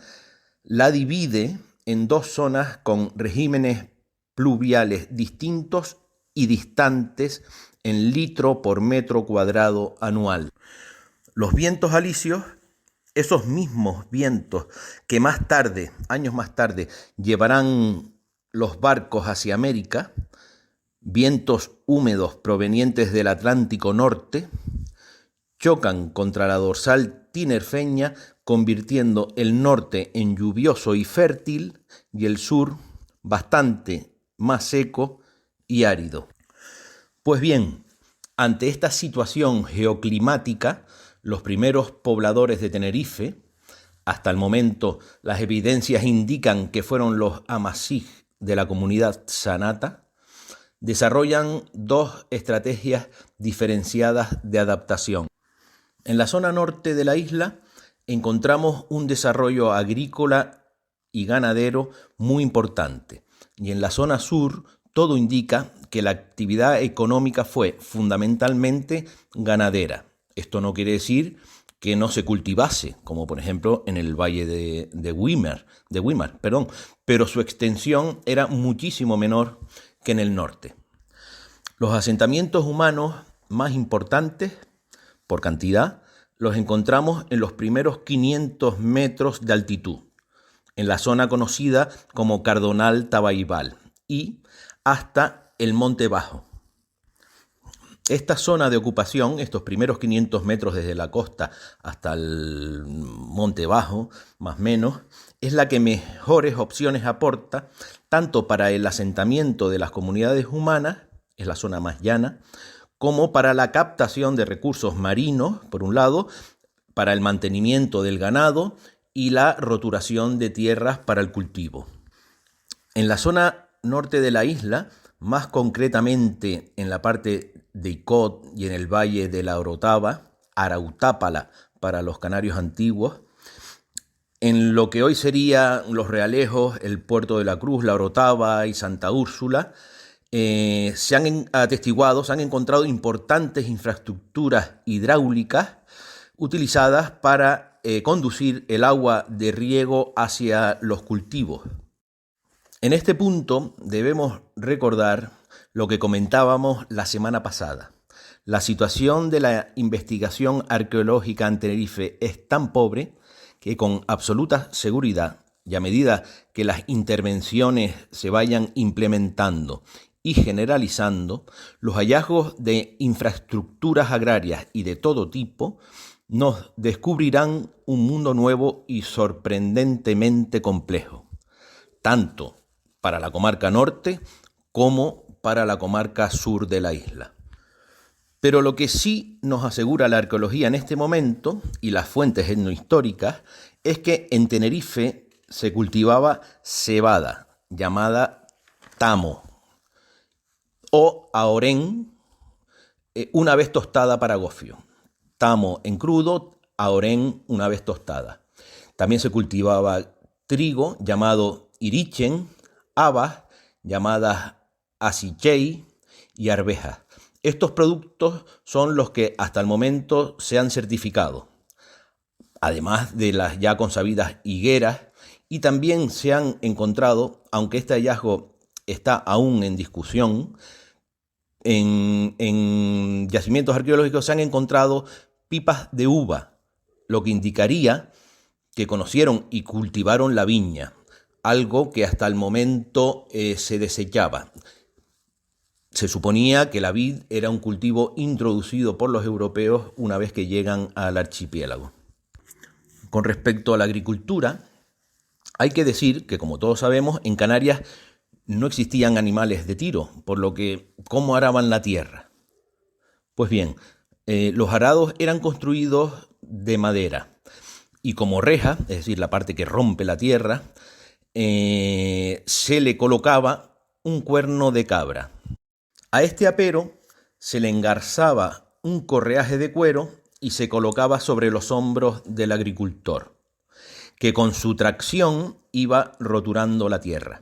Speaker 9: la divide en dos zonas con regímenes pluviales distintos y distantes en litro por metro cuadrado anual. Los vientos alisios, esos mismos vientos que más tarde, años más tarde, llevarán los barcos hacia América, vientos húmedos provenientes del Atlántico Norte, chocan contra la dorsal tinerfeña, convirtiendo el norte en lluvioso y fértil y el sur bastante más seco y árido. Pues bien, ante esta situación geoclimática, los primeros pobladores de Tenerife, hasta el momento las evidencias indican que fueron los Amasij de la comunidad Sanata, desarrollan dos estrategias diferenciadas de adaptación. En la zona norte de la isla encontramos un desarrollo agrícola y ganadero muy importante, y en la zona sur todo indica que la actividad económica fue fundamentalmente ganadera. Esto no quiere decir que no se cultivase, como por ejemplo en el valle de Weimar, pero su extensión era muchísimo menor que en el norte. Los asentamientos humanos más importantes por cantidad, los encontramos en los primeros 500 metros de altitud, en la zona conocida como Cardonal Tabaibal y hasta el Monte Bajo. Esta zona de ocupación, estos primeros 500 metros desde la costa hasta el Monte Bajo, más o menos, es la que mejores opciones aporta tanto para el asentamiento de las comunidades humanas, es la zona más llana, como para la captación de recursos marinos, por un lado, para el mantenimiento del ganado y la roturación de tierras para el cultivo. En la zona norte de la isla, más concretamente en la parte de Icod y en el valle de la Orotava, Arautápala para los canarios antiguos, en lo que hoy serían Los Realejos, el Puerto de la Cruz, la Orotava y Santa Úrsula, se han encontrado importantes infraestructuras hidráulicas utilizadas para conducir el agua de riego hacia los cultivos. En este punto debemos recordar lo que comentábamos la semana pasada. La situación de la investigación arqueológica en Tenerife es tan pobre que con absoluta seguridad, y a medida que las intervenciones se vayan implementando y generalizando, los hallazgos de infraestructuras agrarias y de todo tipo nos descubrirán un mundo nuevo y sorprendentemente complejo, tanto para la comarca norte como para la comarca sur de la isla. Pero lo que sí nos asegura la arqueología en este momento y las fuentes etnohistóricas es que en Tenerife se cultivaba cebada, llamada tamo, o ahorén, una vez tostada para gofio. Tamo en crudo, ahorén una vez tostada. También se cultivaba trigo, llamado irichen, habas, llamadas asichei, y arvejas. Estos productos son los que hasta el momento se han certificado, además de las ya consabidas higueras, y también se han encontrado, aunque este hallazgo está aún en discusión, en yacimientos arqueológicos se han encontrado pipas de uva, lo que indicaría que conocieron y cultivaron la viña, algo que hasta el momento se desechaba. Se suponía que la vid era un cultivo introducido por los europeos una vez que llegan al archipiélago. Con respecto a la agricultura, hay que decir que, como todos sabemos, en Canarias no existían animales de tiro, por lo que, ¿cómo araban la tierra? Pues bien, los arados eran construidos de madera y como reja, es decir, la parte que rompe la tierra, se le colocaba un cuerno de cabra. A este apero se le engarzaba un correaje de cuero y se colocaba sobre los hombros del agricultor, que con su tracción iba roturando la tierra.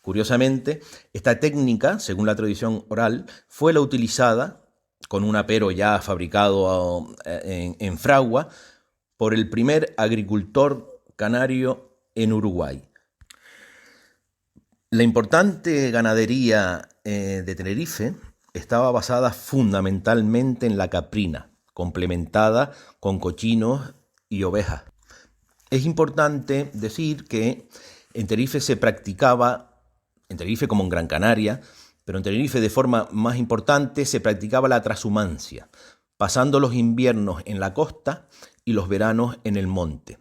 Speaker 9: Curiosamente, esta técnica, según la tradición oral, fue la utilizada con un apero ya fabricado en fragua por el primer agricultor canario en Uruguay. La importante ganadería de Tenerife estaba basada fundamentalmente en la caprina, complementada con cochinos y ovejas. Es importante decir que en Tenerife se practicaba, en Tenerife como en Gran Canaria, pero en Tenerife de forma más importante se practicaba la trashumancia, pasando los inviernos en la costa y los veranos en el monte.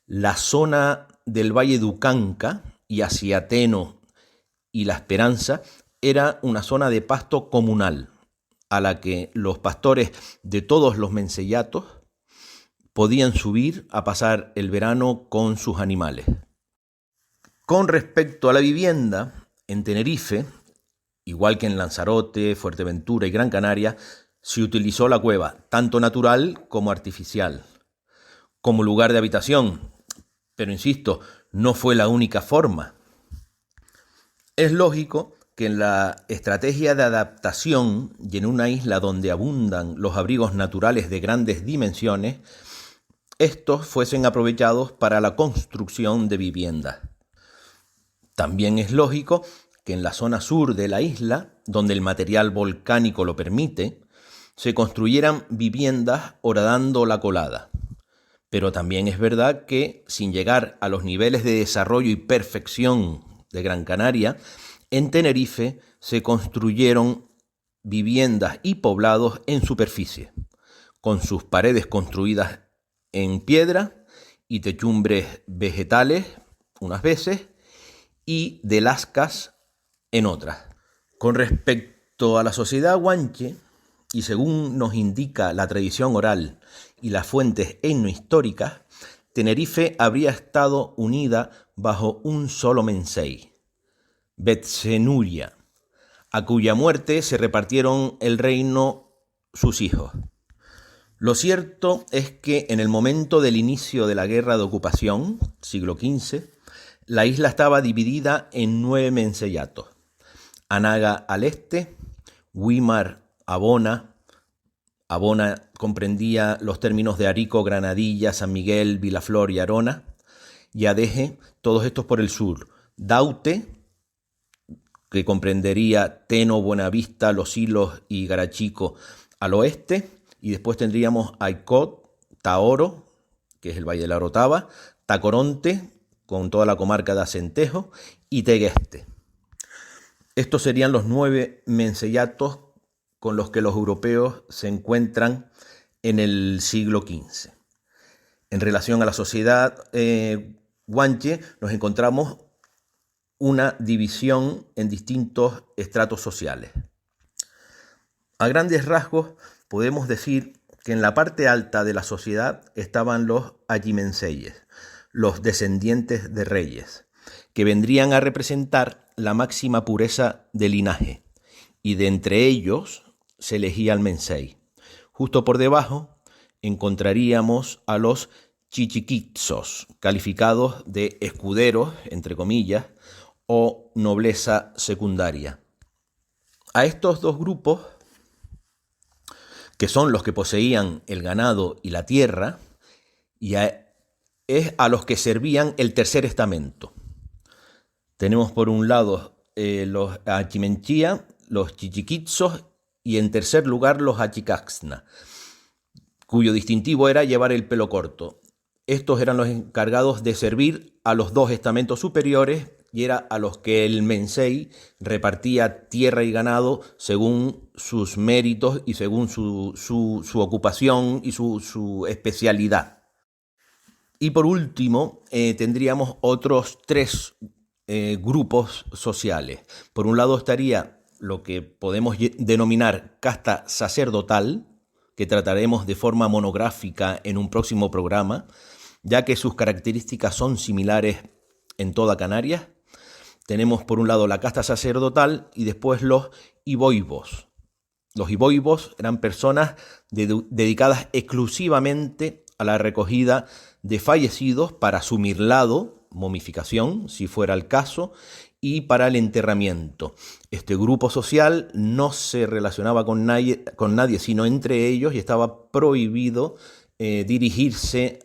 Speaker 9: La zona del Valle de Ucanca y hacia Teno y La Esperanza era una zona de pasto comunal, a la que los pastores de todos los menceyatos podían subir a pasar el verano con sus animales. Con respecto a la vivienda, en Tenerife, igual que en Lanzarote, Fuerteventura y Gran Canaria, se utilizó la cueva, tanto natural como artificial, como lugar de habitación, pero insisto, no fue la única forma. Es lógico que en la estrategia de adaptación y en una isla donde abundan los abrigos naturales de grandes dimensiones, estos fuesen aprovechados para la construcción de viviendas. También es lógico que en la zona sur de la isla, donde el material volcánico lo permite, se construyeran viviendas horadando la colada. Pero también es verdad que, sin llegar a los niveles de desarrollo y perfección de Gran Canaria, en Tenerife se construyeron viviendas y poblados en superficie, con sus paredes construidas en piedra y techumbres vegetales unas veces y de lascas en otras. Con respecto a la sociedad guanche, y según nos indica la tradición oral y las fuentes etnohistóricas, Tenerife habría estado unida bajo un solo mensei, Betsenuria, a cuya muerte se repartieron el reino sus hijos. Lo cierto es que en el momento del inicio de la guerra de ocupación, siglo XV, la isla estaba dividida en 9 menceyatos. Anaga al este, Güímar, Abona. Abona comprendía los términos de Arico, Granadilla, San Miguel, Vilaflor y Arona, y Adeje, todos estos por el sur. Daute, que comprendería Teno, Buenavista, Los Hilos y Garachico al oeste, y después tendríamos Aicot, Taoro, que es el Valle de la Orotava, Tacoronte, con toda la comarca de Acentejo, y Tegueste. Estos serían los 9 menceyatos con los que los europeos se encuentran en el siglo XV. En relación a la sociedad guanche, nos encontramos una división en distintos estratos sociales. A grandes rasgos, podemos decir que en la parte alta de la sociedad estaban los agimenseyes, los descendientes de reyes, que vendrían a representar la máxima pureza de linaje, y de entre ellos se elegía al mensei. Justo por debajo encontraríamos a los chichiquitzos, calificados de escuderos, entre comillas, o nobleza secundaria. A estos dos grupos, que son los que poseían el ganado y la tierra, es a los que servían el tercer estamento. Tenemos por un lado los achimenchía, los chichiquitzos, y en tercer lugar los achicaxna, cuyo distintivo era llevar el pelo corto. Estos eran los encargados de servir a los dos estamentos superiores y era a los que el mensei repartía tierra y ganado según sus méritos y según su ocupación y su especialidad. Y por último, tendríamos otros 3 grupos sociales. Por un lado estaría lo que podemos denominar casta sacerdotal, que trataremos de forma monográfica en un próximo programa, ya que sus características son similares en toda Canarias. Tenemos por un lado la casta sacerdotal y después los iboibos. Los iboibos eran personas dedicadas exclusivamente a la recogida de fallecidos para su mirlado, momificación, si fuera el caso, y para el enterramiento. Este grupo social no se relacionaba con nadie sino entre ellos, y estaba prohibido dirigirse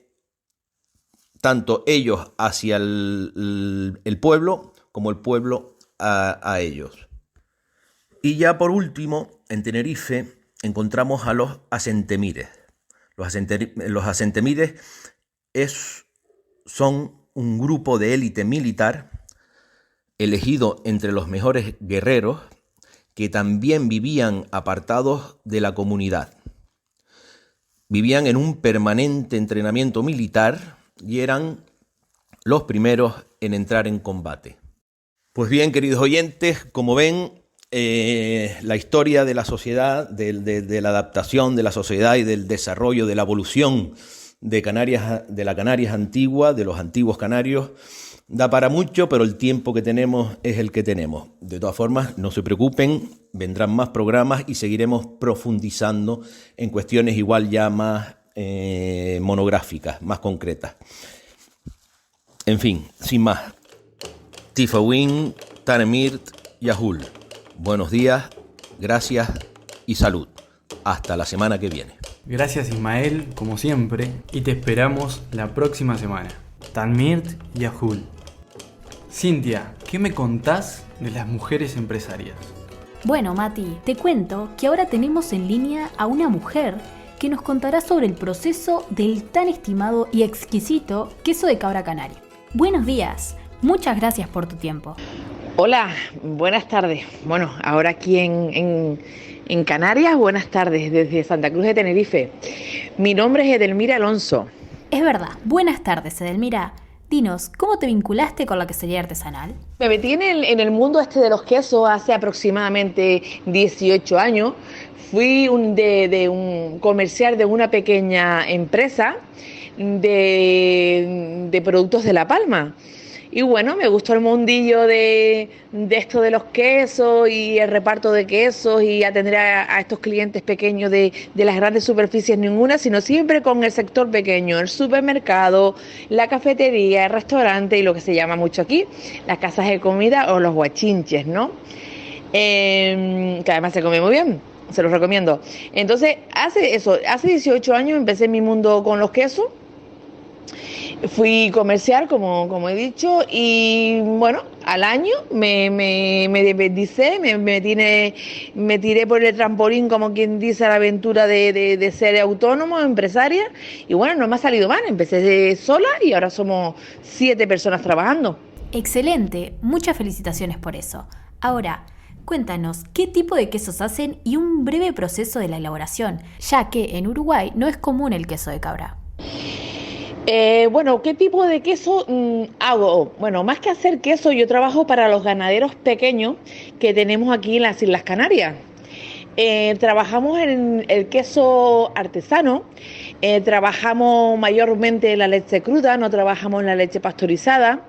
Speaker 9: tanto ellos hacia el pueblo como el pueblo a ellos. Y ya por último, en Tenerife encontramos a los asentemires. Los asentemires son un grupo de élite militar elegido entre los mejores guerreros que también vivían apartados de la comunidad. Vivían en un permanente entrenamiento militar y eran los primeros en entrar en combate. Pues bien, queridos oyentes, como ven, la historia de la sociedad, de la adaptación de la sociedad y del desarrollo, de la evolución de la Canarias antigua, de los antiguos canarios, da para mucho, pero el tiempo que tenemos es el que tenemos. De todas formas, no se preocupen, vendrán más programas y seguiremos profundizando en cuestiones igual ya más monográficas, más concretas. En fin, sin más. Tifawin, Tanemirt, Yahul. Buenos días, gracias y salud. Hasta la semana que viene.
Speaker 5: Gracias Ismael, como siempre, y te esperamos la próxima semana. Tanmirt y Yahul. Cintia, ¿qué me contás de las mujeres empresarias?
Speaker 2: Bueno, Mati, te cuento que ahora tenemos en línea a una mujer que nos contará sobre el proceso del tan estimado y exquisito queso de cabra canario. Buenos días, muchas gracias por tu tiempo.
Speaker 10: Hola, buenas tardes. Bueno, ahora aquí en Canarias, buenas tardes desde Santa Cruz de Tenerife. Mi nombre es Edelmira Alonso.
Speaker 2: Es verdad, buenas tardes, Edelmira. Dinos, ¿cómo te vinculaste con la quesería artesanal?
Speaker 10: Me metí en el mundo de los quesos hace aproximadamente 18 años. Fui de un comercial de una pequeña empresa de productos de La Palma. Y bueno, me gustó el mundillo de esto de los quesos y el reparto de quesos y atender a estos clientes pequeños de las grandes superficies ninguna, sino siempre con el sector pequeño, el supermercado, la cafetería, el restaurante y lo que se llama mucho aquí, las casas de comida o los guachinches, ¿no? que además se come muy bien, se los recomiendo. Entonces, hace 18 años empecé mi mundo con los quesos. Fui comercial, como he dicho, y bueno, al año me independicé, me tiré por el trampolín, como quien dice, a la aventura de ser autónomo, empresaria, y bueno, no me ha salido mal, empecé sola y ahora somos 7 personas trabajando.
Speaker 2: Excelente, muchas felicitaciones por eso. Ahora, cuéntanos, ¿qué tipo de quesos hacen y un breve proceso de la elaboración? Ya que en Uruguay no es común el queso de cabra.
Speaker 10: Bueno, ¿qué tipo de queso hago? Bueno, más que hacer queso, yo trabajo para los ganaderos pequeños que tenemos aquí en las Islas Canarias. Trabajamos en el queso artesano, trabajamos mayormente la leche cruda, no trabajamos la leche pasteurizada.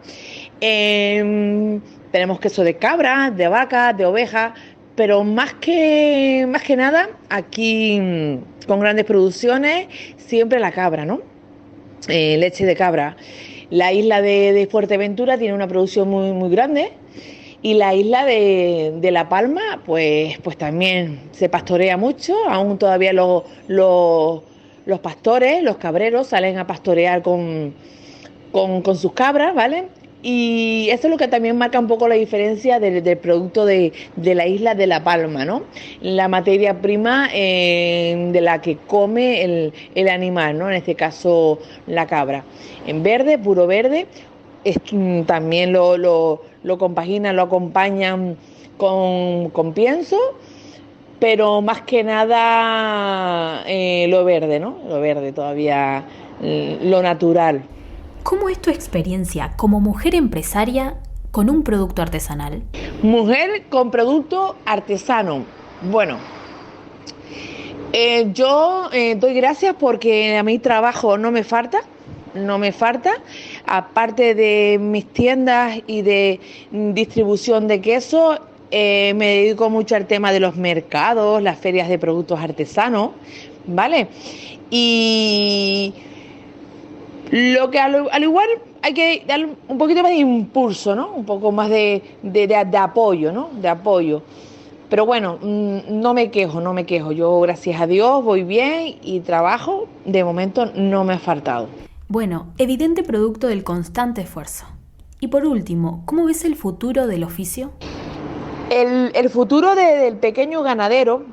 Speaker 10: Tenemos queso de cabra, de vaca, de oveja, pero más que nada, aquí con grandes producciones, siempre la cabra, ¿no? Leche de cabra. La isla de Fuerteventura tiene una producción muy grande y la isla de La Palma pues también se pastorea mucho, aún todavía los pastores, los cabreros salen a pastorear con sus cabras, ¿vale? Y eso es lo que también marca un poco la diferencia del producto de la isla de La Palma, ¿no? La materia prima de la que come el animal, ¿no? En este caso la cabra. En verde, puro verde, también lo compaginan, lo acompañan con pienso, pero más que nada lo verde, ¿no? Lo verde todavía, lo natural.
Speaker 2: ¿Cómo es tu experiencia como mujer empresaria con un producto artesanal?
Speaker 10: Mujer con producto artesano. Bueno, yo doy gracias porque a mi trabajo no me falta. Aparte de mis tiendas y de distribución de queso, me dedico mucho al tema de los mercados, las ferias de productos artesanos, ¿vale? Y lo que al igual hay que darle un poquito más de impulso, ¿no? Un poco más de apoyo, ¿no? De apoyo. Pero bueno, no me quejo. Yo, gracias a Dios, voy bien y trabajo, de momento no me ha faltado.
Speaker 2: Bueno, evidente producto del constante esfuerzo. Y por último, ¿cómo ves el futuro del oficio?
Speaker 10: El futuro del pequeño ganadero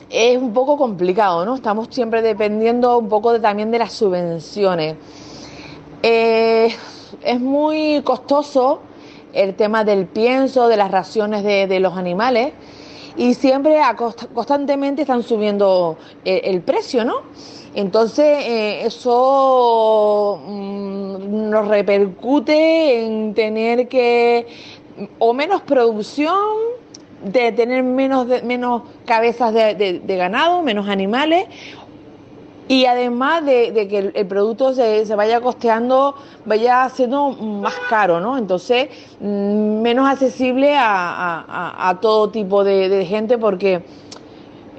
Speaker 10: es un poco complicado, ¿no? Estamos siempre dependiendo un poco también de las subvenciones. Es muy costoso el tema del pienso, de las raciones de los animales, y siempre constantemente están subiendo el precio, ¿no? Entonces eso nos repercute en tener que o menos producción, de tener menos cabezas de ganado, menos animales, y además de que el producto se vaya costeando, vaya siendo más caro, ¿no? Entonces, menos accesible a todo tipo de gente, porque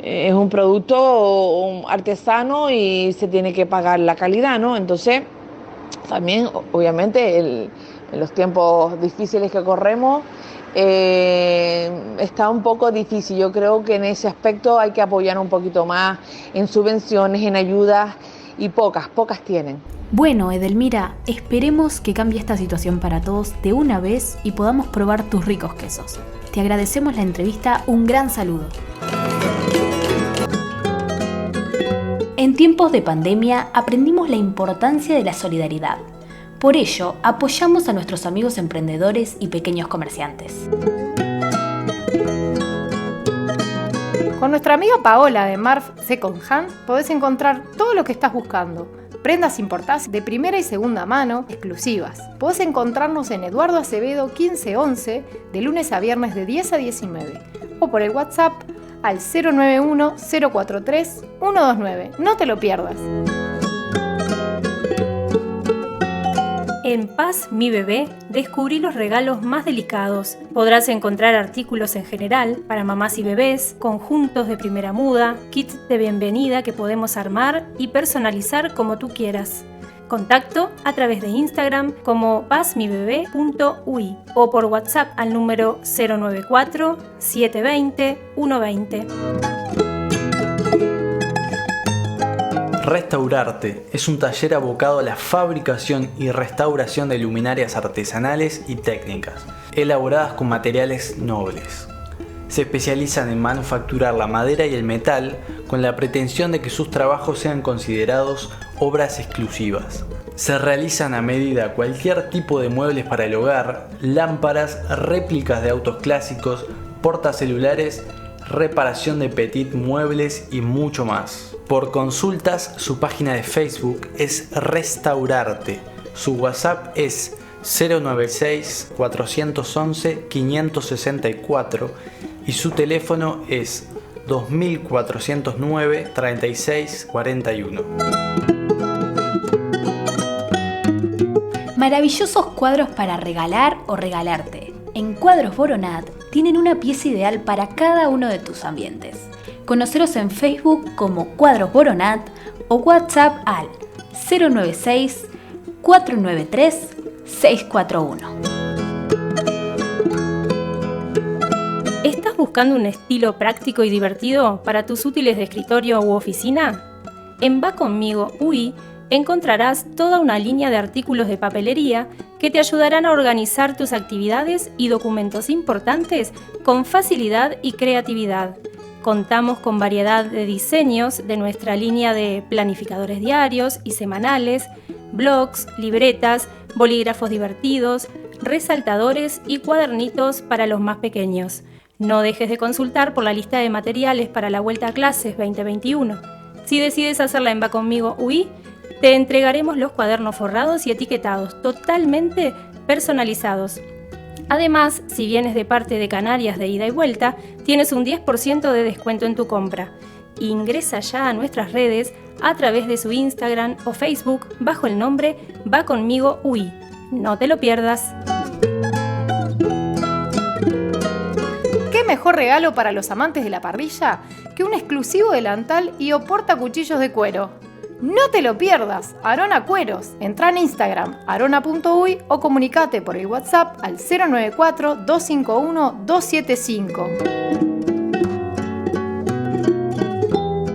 Speaker 10: es un producto artesano y se tiene que pagar la calidad, ¿no? Entonces, también, obviamente, en los tiempos difíciles que corremos, está un poco difícil. Yo creo que en ese aspecto hay que apoyar un poquito más en subvenciones, en ayudas, y pocas tienen.
Speaker 2: Bueno, Edelmira, esperemos que cambie esta situación para todos de una vez y podamos probar tus ricos quesos. Te agradecemos la entrevista, un gran saludo. En tiempos de pandemia aprendimos la importancia de la solidaridad. Por ello, apoyamos a nuestros amigos emprendedores y pequeños comerciantes.
Speaker 1: Con nuestra amiga Paola de Marf Second Hand podés encontrar todo lo que estás buscando. Prendas importadas de primera y segunda mano, exclusivas. Podés encontrarnos en Eduardo Acevedo 1511, de lunes a viernes de 10 a 19. O por el WhatsApp al 091-043-129. No te lo pierdas.
Speaker 4: En Paz Mi Bebé descubrí los regalos más delicados. Podrás encontrar artículos en general para mamás y bebés, conjuntos de primera muda, kits de bienvenida que podemos armar y personalizar como tú quieras. Contacto a través de Instagram como pazmibebé.ui o por WhatsApp al número 094 720 120.
Speaker 5: Restaurarte es un taller abocado a la fabricación y restauración de luminarias artesanales y técnicas, elaboradas con materiales nobles. Se especializan en manufacturar la madera y el metal con la pretensión de que sus trabajos sean considerados obras exclusivas. Se realizan a medida cualquier tipo de muebles para el hogar, lámparas, réplicas de autos clásicos, portacelulares, reparación de petit muebles y mucho más. Por consultas, su página de Facebook es Restaurarte. Su WhatsApp es 096 411 564 y su teléfono es 2409 3641.
Speaker 2: Maravillosos cuadros para regalar o regalarte. En Cuadros Boronat tienen una pieza ideal para cada uno de tus ambientes. Conoceros en Facebook como Cuadros Boronat o WhatsApp al 096 493 641.
Speaker 4: ¿Estás buscando un estilo práctico y divertido para tus útiles de escritorio u oficina? En Va Conmigo UI encontrarás toda una línea de artículos de papelería que te ayudarán a organizar tus actividades y documentos importantes con facilidad y creatividad. Contamos con variedad de diseños de nuestra línea de planificadores diarios y semanales, blogs, libretas, bolígrafos divertidos, resaltadores y cuadernitos para los más pequeños. No dejes de consultar por la lista de materiales para la vuelta a clases 2021. Si decides hacerla en Va Conmigo UI, te entregaremos los cuadernos forrados y etiquetados totalmente personalizados. Además, si vienes de parte de Canarias de ida y vuelta, tienes un 10% de descuento en tu compra. Ingresa ya a nuestras redes a través de su Instagram o Facebook bajo el nombre Va Conmigo UI. No te lo pierdas.
Speaker 1: ¿Qué mejor regalo para los amantes de la parrilla que un exclusivo delantal y o portacuchillos de cuero? No te lo pierdas, Arona Cueros. Entra en Instagram, arona.uy o comunicate por el WhatsApp al 094 251 275.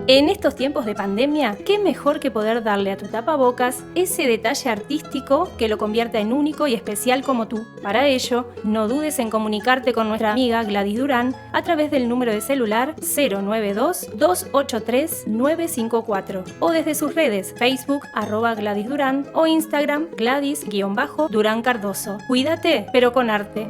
Speaker 4: En estos tiempos de pandemia, qué mejor que poder darle a tu tapabocas ese detalle artístico que lo convierta en único y especial como tú. Para ello, no dudes en comunicarte con nuestra amiga Gladys Durán a través del número de celular 092-283-954 o desde sus redes Facebook @Gladys Durán o Instagram Gladys-Durán Cardoso. Cuídate, pero con arte.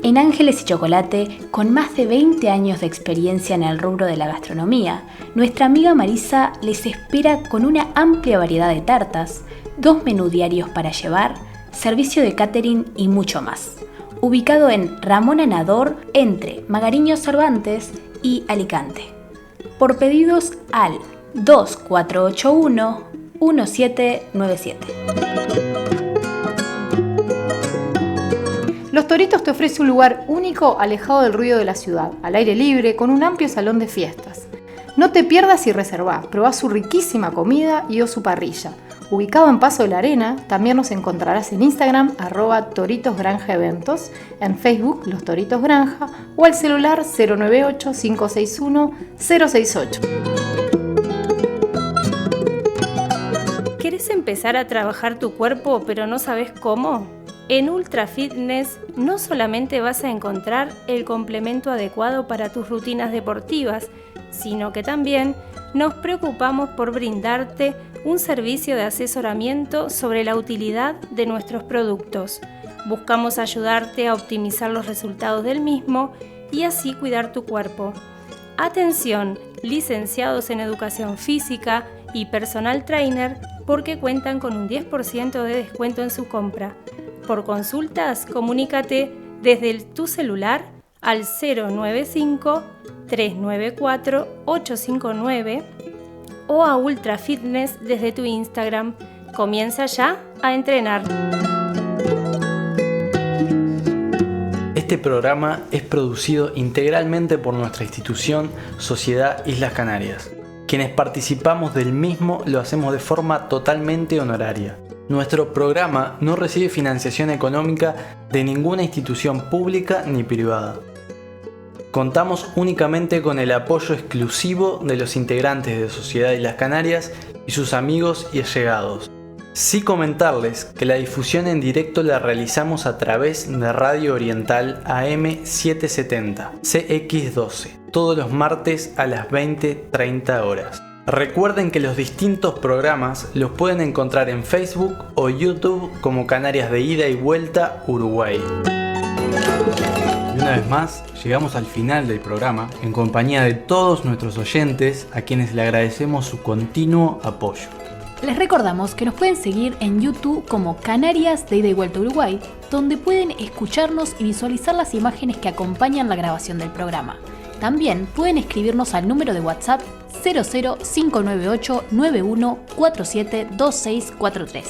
Speaker 2: En Ángeles y Chocolate, con más de 20 años de experiencia en el rubro de la gastronomía, nuestra amiga Marisa les espera con una amplia variedad de tartas, 2 menús diarios para llevar, servicio de catering y mucho más. Ubicado en Ramón Anador, entre Magariño Cervantes y Alicante. Por pedidos al 2481-1797.
Speaker 1: Los Toritos te ofrece un lugar único alejado del ruido de la ciudad, al aire libre, con un amplio salón de fiestas. No te pierdas y reservá, probá su riquísima comida y o su parrilla. Ubicado en Paso de la Arena, también nos encontrarás en Instagram @ToritosGranjaEventos, en Facebook Los Toritos Granja o al celular 098-561-068.
Speaker 4: ¿Querés empezar a trabajar tu cuerpo pero no sabes cómo? En Ultra Fitness no solamente vas a encontrar el complemento adecuado para tus rutinas deportivas, sino que también nos preocupamos por brindarte un servicio de asesoramiento sobre la utilidad de nuestros productos. Buscamos ayudarte a optimizar los resultados del mismo y así cuidar tu cuerpo. Atención, licenciados en educación física y personal trainer, porque cuentan con un 10% de descuento en su compra. Por consultas, comunícate desde tu celular al 095-394-859 o a Ultra Fitness desde tu Instagram. Comienza ya a entrenar.
Speaker 5: Este programa es producido integralmente por nuestra institución Sociedad Islas Canarias. Quienes participamos del mismo lo hacemos de forma totalmente honoraria. Nuestro programa no recibe financiación económica de ninguna institución pública ni privada. Contamos únicamente con el apoyo exclusivo de los integrantes de Sociedad Islas Canarias y sus amigos y allegados. Sí comentarles que la difusión en directo la realizamos a través de Radio Oriental AM 770, CX12, todos los martes a las 20:30 horas. Recuerden que los distintos programas los pueden encontrar en Facebook o YouTube como Canarias de Ida y Vuelta Uruguay. Y una vez más, llegamos al final del programa en compañía de todos nuestros oyentes a quienes le agradecemos su continuo apoyo.
Speaker 2: Les recordamos que nos pueden seguir en YouTube como Canarias de Ida y Vuelta Uruguay, donde pueden escucharnos y visualizar las imágenes que acompañan la grabación del programa. También pueden escribirnos al número de WhatsApp 00598 91472643.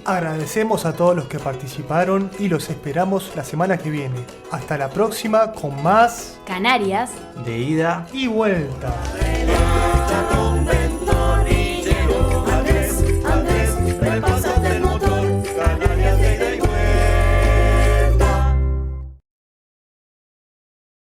Speaker 3: Agradecemos a todos los que participaron y los esperamos la semana que viene. Hasta la próxima con más
Speaker 2: Canarias
Speaker 5: de Ida
Speaker 3: y Vuelta.